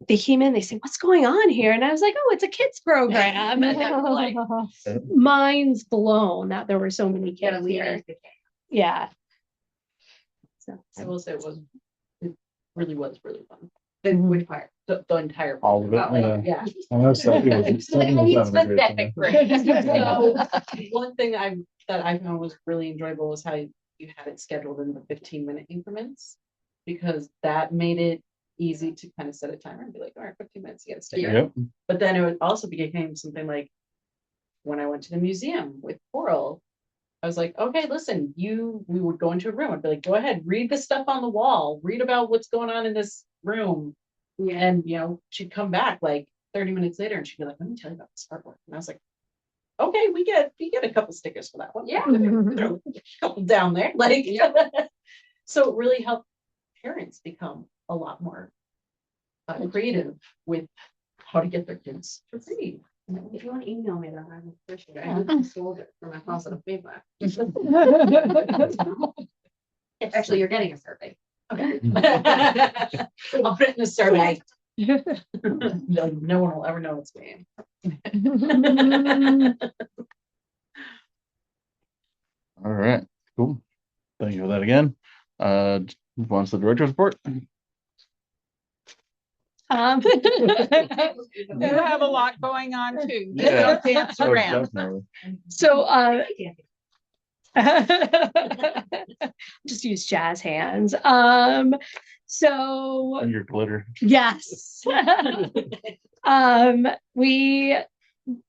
they came in, they say, what's going on here? And I was like, oh, it's a kids program. And they were like, minds blown that there were so many Yeah, kids we here. used to- Yeah. So, I will say it really was really fun. Which part? The entire. All of it. Oh, Yeah. Yeah. I know some people I some people need haven't agreed to specific that. So, one thing that I found was really enjoyable was how you had it scheduled in the 15-minute increments, because that made it easy to kind of set a timer and be like, all right, 15 minutes, you get a sticker. Yep. But then it would also became something like when I went to the museum with Coral, I was like, okay, listen, we would go into a room. I'd be like, go ahead, read the stuff on the wall, read about what's going on in this room. Yeah. And, she'd come back like 30 minutes later and she'd be like, let me tell you about this artwork. And I was like, okay, we get a couple stickers for that one. Yeah. Throw a couple down there. Like, so it really helped parents become a lot more creative with how to get their kids to read. If you want to email me that, I would appreciate it. I just sold it for my positive feedback. Actually, you're getting a survey. Okay. I'll put it in a survey. No one will ever know it's me. All right, cool. Thank you for that again. Move on to the director's report. You have a lot going on too. Yeah. Don't dance Oh, around. definitely. So, just use jazz hands. So And your glitter. yes.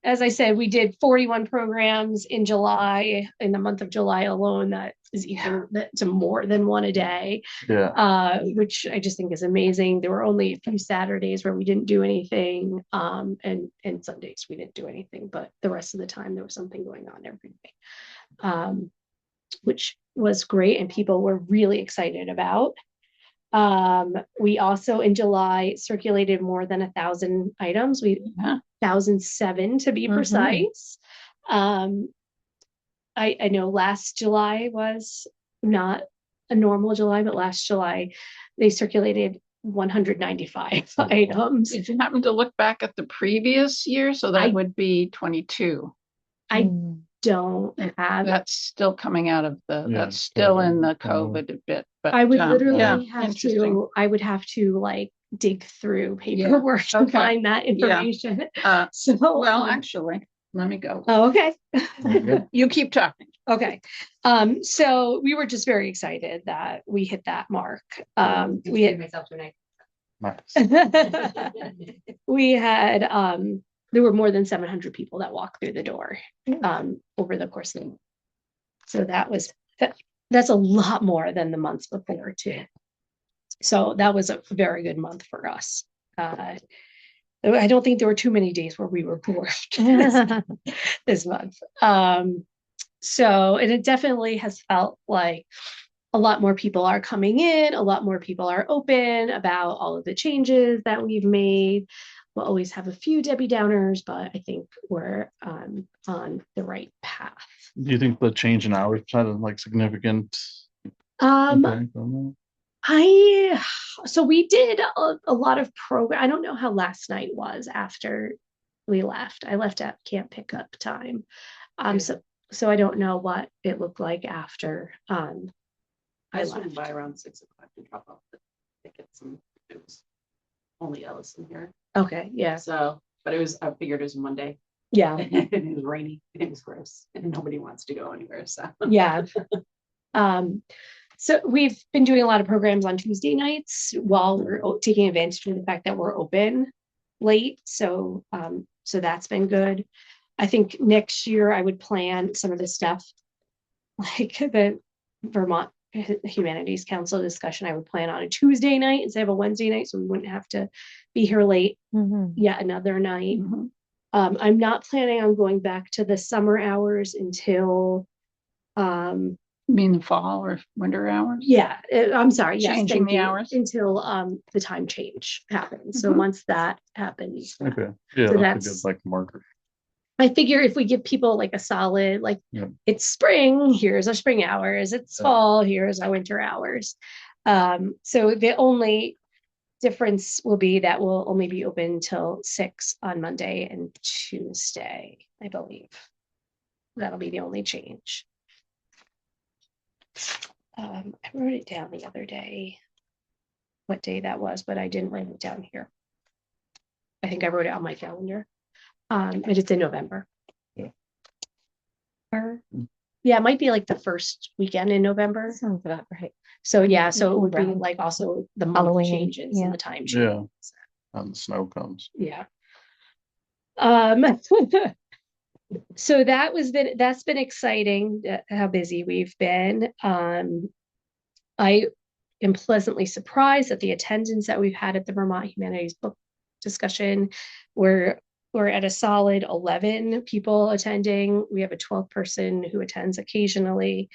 As I said, we did 41 programs in July, in the month of July alone. That is even to more than one a day. Yeah. Which I just think is amazing. There were only a few Saturdays where we didn't do anything, and Sundays we didn't do anything, but the rest of the time there was something going on every day, which was great and people were really excited about. We also in July circulated more than 1,000 items. 1,007 to be precise. I know last July was not a normal July, but last July they circulated 195 items. Did you happen to look back at the previous year? So that would be 22. I don't have. That's still coming out of Yeah, that's still in the COVID. COVID bit. But I would literally yeah, have interesting. to. I would have to like dig through paperwork to Okay. find that information. So Well, actually, let me go. oh, okay. You keep talking. Okay. So we were just very excited that we hit that mark. We had myself tonight. Nice. we had there were more than 700 people that walked through the door over the course of the month. So that's a lot more than the months before too. So that was a very good month for us. I don't think there were too many days where we were bored this month. So and it definitely has felt like a lot more people are coming in, a lot more people are open about all of the changes that we've made. We'll always have a few Debbie Downers, but I think we're on the right path. Do you think the change in hours had a significant impact on So we did a lot of program. I don't know how last night was after we left. I left at camp pickup time. So I don't know what it looked like after I I left. went by around 6 o'clock to drop off the tickets, and it was only Ellison here. Okay, yeah. So, but I figured it was Monday. Yeah. It was rainy. It was gross, and nobody wants to go anywhere. So Yeah. So we've been doing a lot of programs on Tuesday nights while we're taking advantage of the fact that we're open late. So that's been good. I think next year I would plan some of the stuff like Vermont Humanities Council discussion I would plan on a Tuesday night instead of a Wednesday night, so we wouldn't have to be here late Mhm. yet another night. Mhm. I'm not planning on going back to the summer hours until, You mean the fall or winter hours? yeah, I'm sorry, yes, Changing thank the you, hours? until the time change happens. So Mhm. once that happens, Okay, yeah, So that's a that's- good like marker. I figure if we give people like a solid, like, Yeah. it's spring, here's our spring hours, it's Yeah. fall, here's our winter hours. So the only difference will be that we'll only be open till 6 on Monday and Tuesday, I believe. That'll be the only change. I wrote it down the other day, what day that was, but I didn't write it down here. I think I wrote it on my calendar. I just in November. Yeah. Yeah, it might be like the first weekend in November. Sounds about right. So yeah, so it would be Right. like also the month Halloween, changes yeah. and the time Yeah. changes. And the snow comes. Yeah. So that's been exciting, how busy we've been. I am pleasantly surprised at the attendance that we've had at the Vermont Humanities Book Discussion. We're at a solid 11 people attending. We have a 12th person who attends occasionally.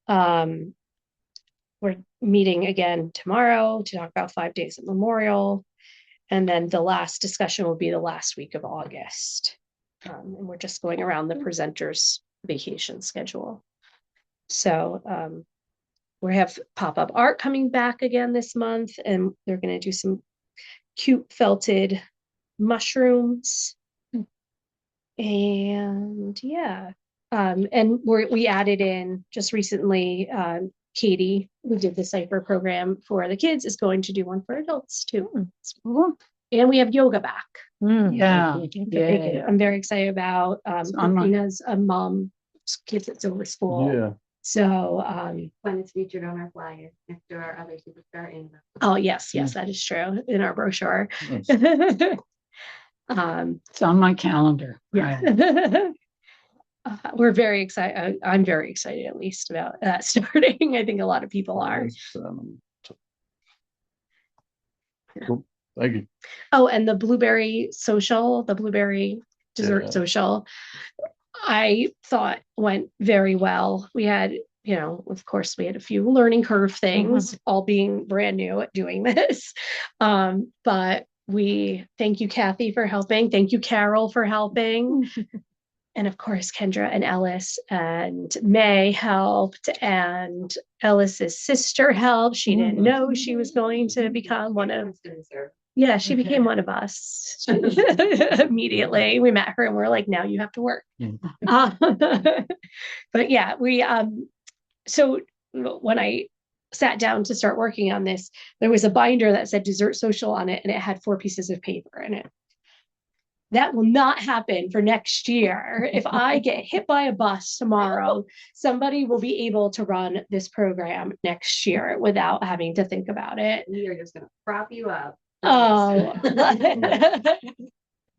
We're meeting again tomorrow to talk about 5 days of Memorial. And then the last discussion will be the last week of August. And we're just going around the presenter's vacation schedule. So we have pop-up art coming back again this month, and they're going to do some cute felted mushrooms. And yeah, and we added in just recently, Katie, who did the cipher program for the kids, is going to do one for adults too. Cool. And we have yoga back. Yeah. Yeah, I'm very excited about. online. Christina's a mom, kids at Silver School. Yeah. So, When it's featured on our flyer next to our other superstar in. oh yes, that is true, in our brochure. Nice. It's on my calendar. Yeah. We're very excited. I'm very excited, at least, about that starting. I think a lot of people are. Cool. Thank you. Oh, and the blueberry dessert Yeah. social, I thought went very well. We had, of course, we had a few learning curve things, all being brand new at doing this. But we thank you, Kathy, for helping. Thank you, Carol, for helping. And of course, Kendra and Ellis and May helped, and Ellis's sister helped. She didn't know she was going to become one of. Yeah, she became one of us immediately. We met her and we're like, now you have to work. But yeah, so when I sat down to start working on this, there was a binder that said dessert social on it, and it had 4 pieces of paper in it. That will not happen for next year. If I get hit by a bus tomorrow, somebody will be able to run this program next year without having to think about it. We are just going to prop you up. Oh,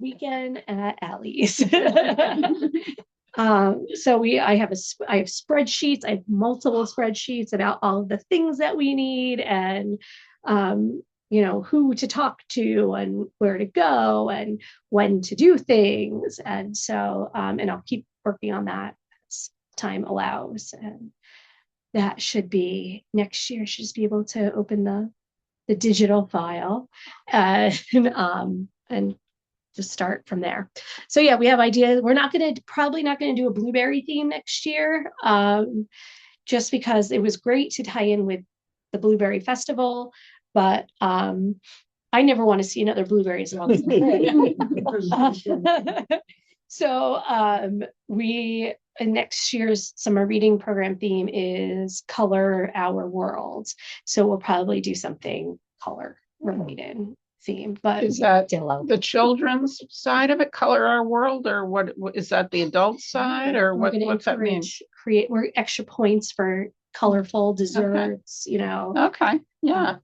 weekend at Allie's. So I have spreadsheets. I have multiple spreadsheets about all of the things that we need, and who to talk to and where to go and when to do things. And so, and I'll keep working on that as time allows. And that should be next year. Should just be able to open the digital file and just start from there. So yeah, we have ideas. We're probably not going to do a blueberry theme next year, just because it was great to tie in with the Blueberry Festival, but I never want to see another blueberries. So next year's summer reading program theme is Color Our World. So we'll probably do something color related theme. But Is that the children's side of it, Color Our World, or what is that, the adult side, or what's that mean? We're extra points for colorful desserts, Okay, yeah.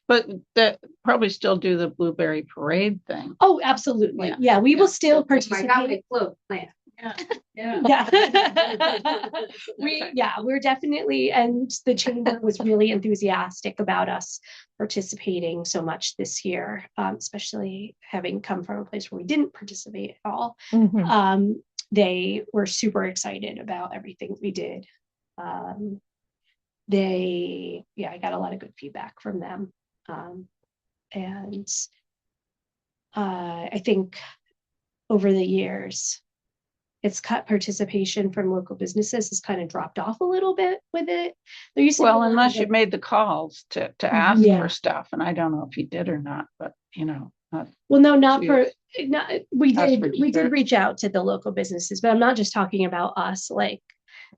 But that probably still do the blueberry parade thing. Oh, absolutely. Yeah, we will still participate. Float plan. Yeah. Yeah. We're definitely, and the chamber was really enthusiastic about us participating so much this year, especially having come from a place where we didn't participate at all. They were super excited about everything we did. I got a lot of good feedback from them. And I think over the years, it's cut participation from local businesses has kind of dropped off a little bit with it. There used to be a Well, lot of, unless you like- made the calls to ask Yeah. for stuff, and I don't know if you did or not, but well, no, not to- for, not, we Ask did, for we did desserts. reach out to the local businesses, but I'm not just talking about us, like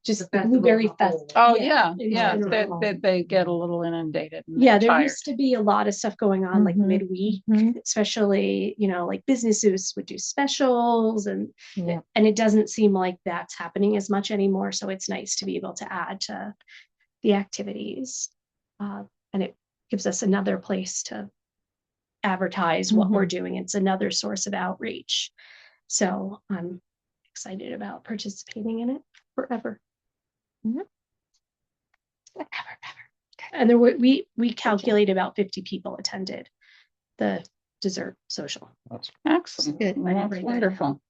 just The festival Blueberry as a whole. Fest. Oh, Yeah, yeah, in general. they get a little inundated. And Yeah, they're there tired. used to be a lot of stuff going on like midweek, especially, like businesses would do specials and it doesn't seem like that's happening as much anymore. So it's nice to be able to add to the activities. And it gives us another place to advertise what we're doing. It's another source of outreach. So I'm excited about participating in it forever. And there were, we calculate about 50 people attended the dessert social. Excellent. Good. Well, that's wonderful.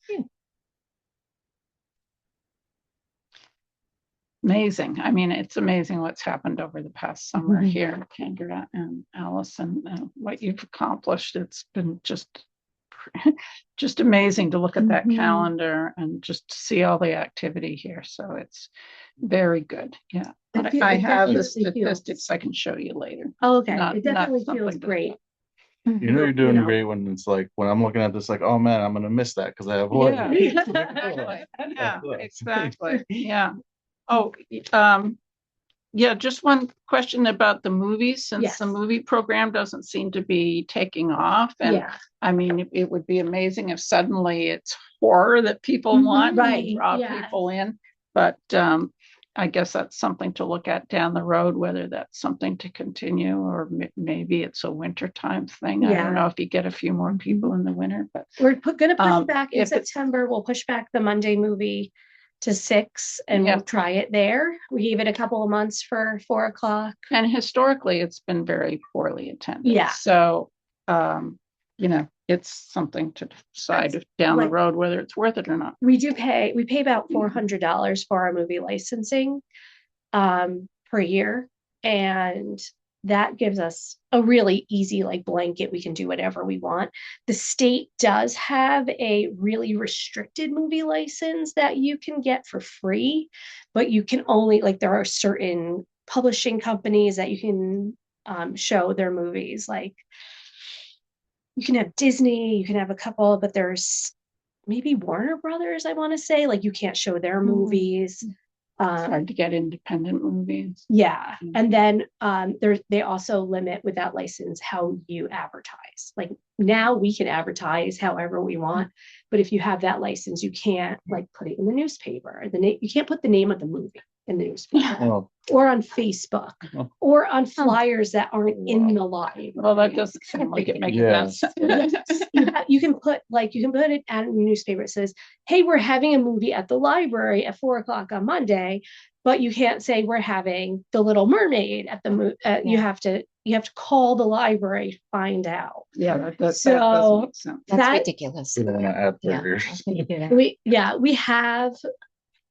Amazing. I mean, it's amazing what's happened over the past summer here, Kendra and Allison, what you've accomplished. It's been just amazing to look at that calendar and just to see all the activity here. So it's very good. Yeah. I have the statistics I can show you later. Oh, okay. Not- It not definitely feels something to- great. You know, you're doing know. great when it's like, when I'm looking at this, like, oh man, I'm gonna miss that because I have Yeah. work. Yeah, exactly. Yeah. Oh, yeah, just one question about the movies, since the Yes. movie program doesn't seem to be taking off. And Yeah, I mean, it would be amazing if suddenly it's horror that people want, and Right, draw yeah. people in. But I guess that's something to look at down the road, whether that's something to continue or maybe it's a wintertime thing. I Yeah. don't know if you get a few more people in the winter, but we're gonna push back in if it's- September. We'll push back the Monday movie to 6 and Yeah. we'll try it there. We gave it a couple of months for 4 o'clock. and historically it's been very poorly attended. Yeah. So, it's something to decide if down the like- road whether it's worth it or not. We pay about $400 for our movie licensing per year. And that gives us a really easy like blanket. We can do whatever we want. The state does have a really restricted movie license that you can get for free, but you can only, like, there are certain publishing companies that you can show their movies. Like you can have Disney, you can have a couple, but there's maybe Warner Brothers, I want to say, like you can't show their movies. It's hard to get independent movies. Yeah. Mhm. And then they also limit with that license how you advertise. Like now we can advertise however we want, but if you have that license, you can't like put it in the newspaper. You can't put the name of the movie in the newspaper Well, or on Facebook Oh. or on flyers that aren't in the library. Well, that doesn't seem like it makes Yeah. sense. You can put it out in the newspaper. It says, hey, we're having a movie at the library at 4 o'clock on Monday, but you can't say we're having The Little Mermaid at the you have to call the library to find out. Yeah, that doesn't So- make sense. That's That- ridiculous. we don't wanna add Yeah. barriers. We have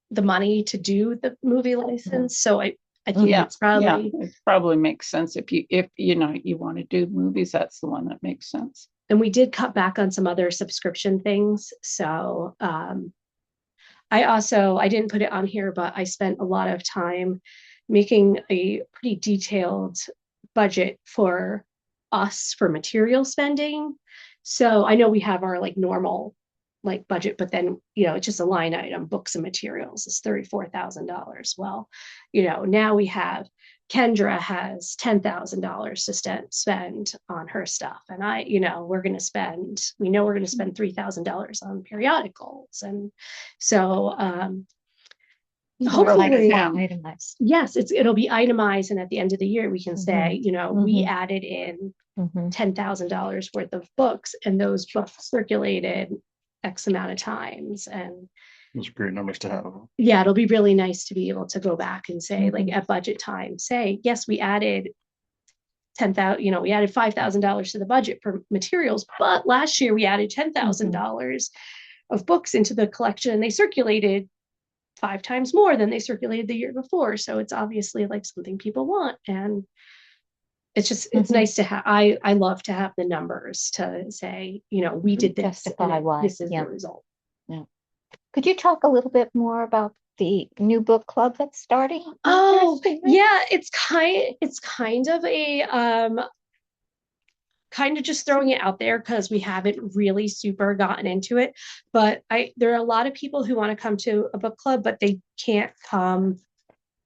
the money to do the movie license, so I think Yeah, it's probably, it probably makes sense if you want to do movies, that's the one that makes sense. and we did cut back on some other subscription things. So I didn't put it on here, but I spent a lot of time making a pretty detailed budget for us for material spending. So I know we have our like normal like budget, but then, it's just a line item, books and materials is $34,000. Well, now we have, Kendra has $10,000 to spend on her stuff. And we know we're going to spend $3,000 on periodicals. And so, hopefully, Itemized. yes, it'll be itemized. And at the end of the year, we can say, we Mhm. added in Mhm. $10,000 worth of books and those books circulated X amount of times. And Those are great numbers to have. Yeah, it'll be really nice to be able to go back and say, like, at budget time, say, yes, we added 10,000, we added $5,000 to the budget for materials, but last year we added $10,000 of books into the collection, and they circulated 5 times more than they circulated the year before. So it's obviously like something people want, and it's nice to have. I love to have the numbers to say, we did this, Justify why, this is yeah. the result. Could you talk a little bit more about the new book club that's starting? on Oh, Thursday night? yeah, it's kind of a kind of just throwing it out there because we haven't really super gotten into it. But there are a lot of people who want to come to a book club, but they can't come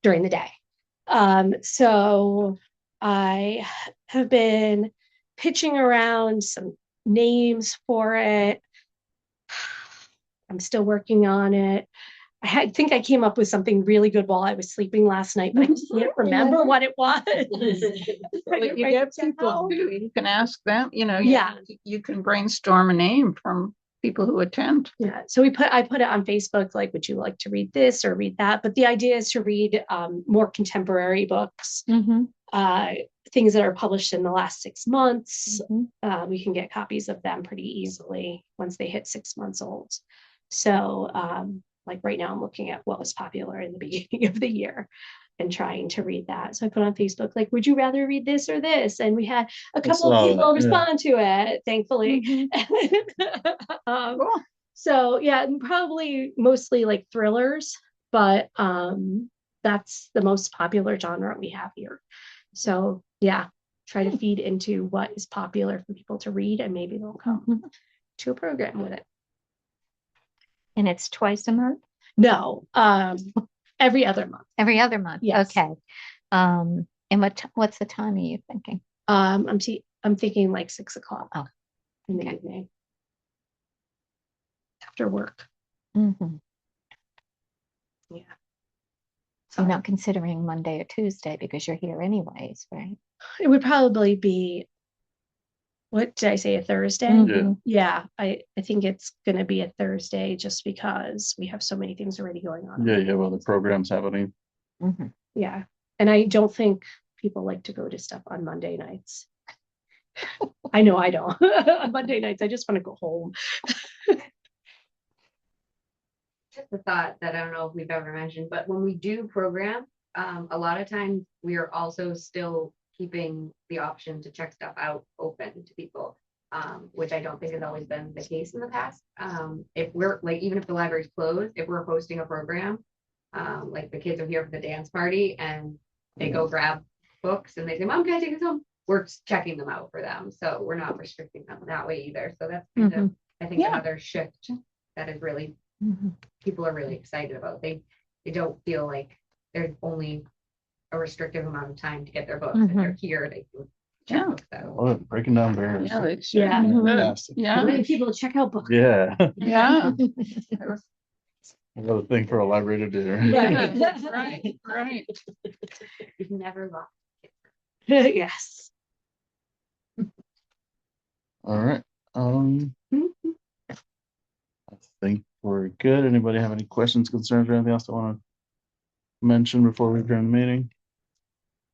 during the day. So I have been pitching around some names for it. I'm still working on it. I think I came up with something really good while I was sleeping last night, but I can't remember what it was. But you get people who you can ask them, Yeah. you can brainstorm a name from people who attend. Yeah. So I put it on Facebook, like, would you like to read this or read that? But the idea is to read more contemporary books, things that are published in the last 6 months. We can get copies of them pretty easily once they hit 6 months old. So like right now I'm looking at what was popular in the beginning of the year and trying to read that. So I put on Facebook, like, would you rather read this or this? And we had a couple of people respond to it, thankfully. So yeah, probably mostly like thrillers, but that's the most popular genre we have here. So yeah, try to feed into what is popular for people to read, and maybe they'll come to a program with it. And it's twice a month? No, every other month. Every other month? Yes. Okay. And what's the time are you thinking? I'm thinking like 6 o'clock in the Okay. evening after work. Yeah. So You're not considering Monday or Tuesday because you're here anyways, right? it would probably be, what did I say, a Thursday? Yeah, I think it's going to be a Thursday just because we have so many things already going on. Yeah, you have other programs happening. Yeah, and I don't think people like to go to stuff on Monday nights. I know I don't. On Monday nights, I just want to go home. Just a thought that I don't know if we've ever mentioned, but when we do program, a lot of times we are also still keeping the option to check stuff out open to people, which I don't think has always been the case in the past. If we're like, even if the library's closed, if we're hosting a program, like the kids are here for the dance party and they go grab books and they say, Mom, can I take this home? We're checking them out for them. So we're not restricting them that way either. So that's kind of, I think, another shift that is really, people are really excited about. They don't feel like there's only a restrictive amount of time to get their books. If they're here, they can check books out. Oh, breaking down barriers. Yeah, they sure Yeah. do. Fantastic. Yeah. Getting people to check out books. Yeah. Yeah. Another thing for a library to do. Right. You've never lost. Yes. All right. I think we're good. Anybody have any questions, concerns, or anything else they want to mention before we adjourn the meeting?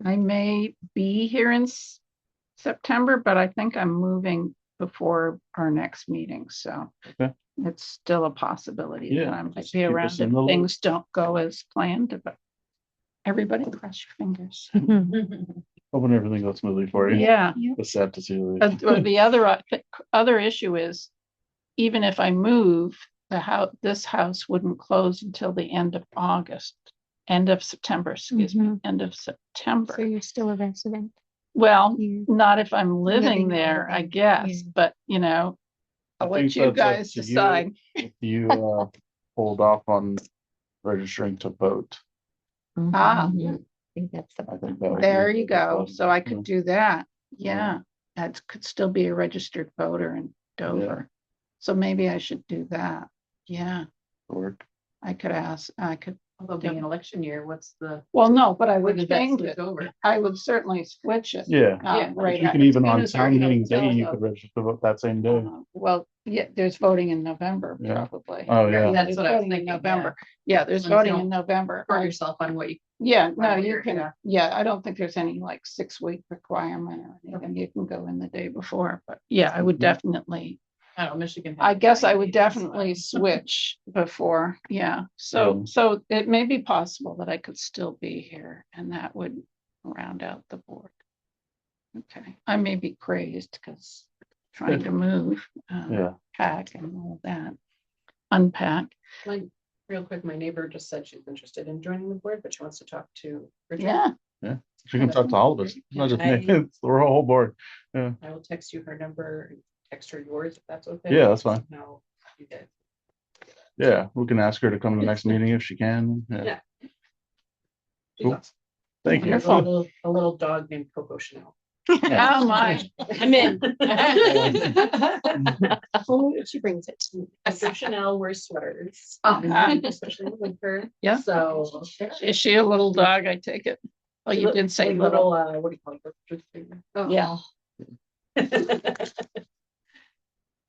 I may be here in September, but I think I'm moving before our next meeting, so it's still a possibility that I might just be keep around us if in the loop. things don't go as planned, but everybody cross your fingers. Hoping everything goes smoothly for you. Yeah. It's sad to see. Well, the other issue is, even if I move, this house wouldn't close until the end of September, excuse me, end of September. So you're still a resident? Well, Yeah. not if I'm living Living there, over I there, guess, yeah. but I'll I let think you that's up guys to you. decide. If you hold off on registering to vote, Ah. I think that's the. I think that would There be you go. So I could do that. Yeah. Yeah, that could still be a registered voter in Dover. So maybe I should do that. Yeah, work. I could Although being an election year, what's the? Well, no, but I where would does that change switch it. over? I would certainly switch it. Yeah. Yeah. Right. You can even on town meeting day, you could register to vote that same day. Well, yeah, there's voting in November, Yeah. probably. Oh, Right, yeah. that's There's what I was voting in thinking, November. Yeah, there's As long as voting you in November. Burn yourself on what you. Yeah, no, Right, you can, yeah. yeah, I don't think there's any like 6-week requirement or anything. You can go in the day before, but yeah, I would Mhm. definitely, I don't know, Michigan. has I guess I 9 would days, definitely switch before, yeah. So, Yeah. so it may be possible that I could still be here and that would round out the board. Okay, I may be crazed because trying to move, Yeah. pack and all that, unpack. Like, real quick, my neighbor just said she's interested in joining the board, but she wants to talk to Richard. Yeah, She can talk to all of us, not just me. I- It's the whole board. I will text you her number, and text her yours if that's okay. Yeah, that's fine. Somehow you guys- Yeah, we can ask her to come to the next meeting if she can. Yeah. Yeah. Cool. Thank you. There's a little dog named Coco Chanel. oh my. I'm in. Oh, she brings it. Coco Chanel wears sweaters. Oh. Especially in the winter. Yeah. So. Is she a little dog? I take it. Oh, you did say little. What do you call it? Oh. Yeah.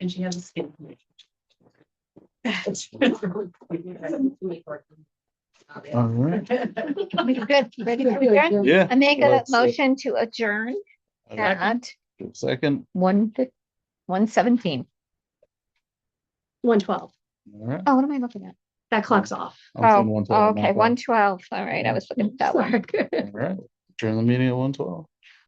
And she has a skin condition. All right. We good, ready to adjourn? Yeah. I make a let's, motion to adjourn at Second. 1:17. 112. All right. Oh, what am I looking at? That clock's off. I'm saying Oh, 112, okay, not 12. 1:12. All right, I was looking at that one. All right. During the meeting at 1:12.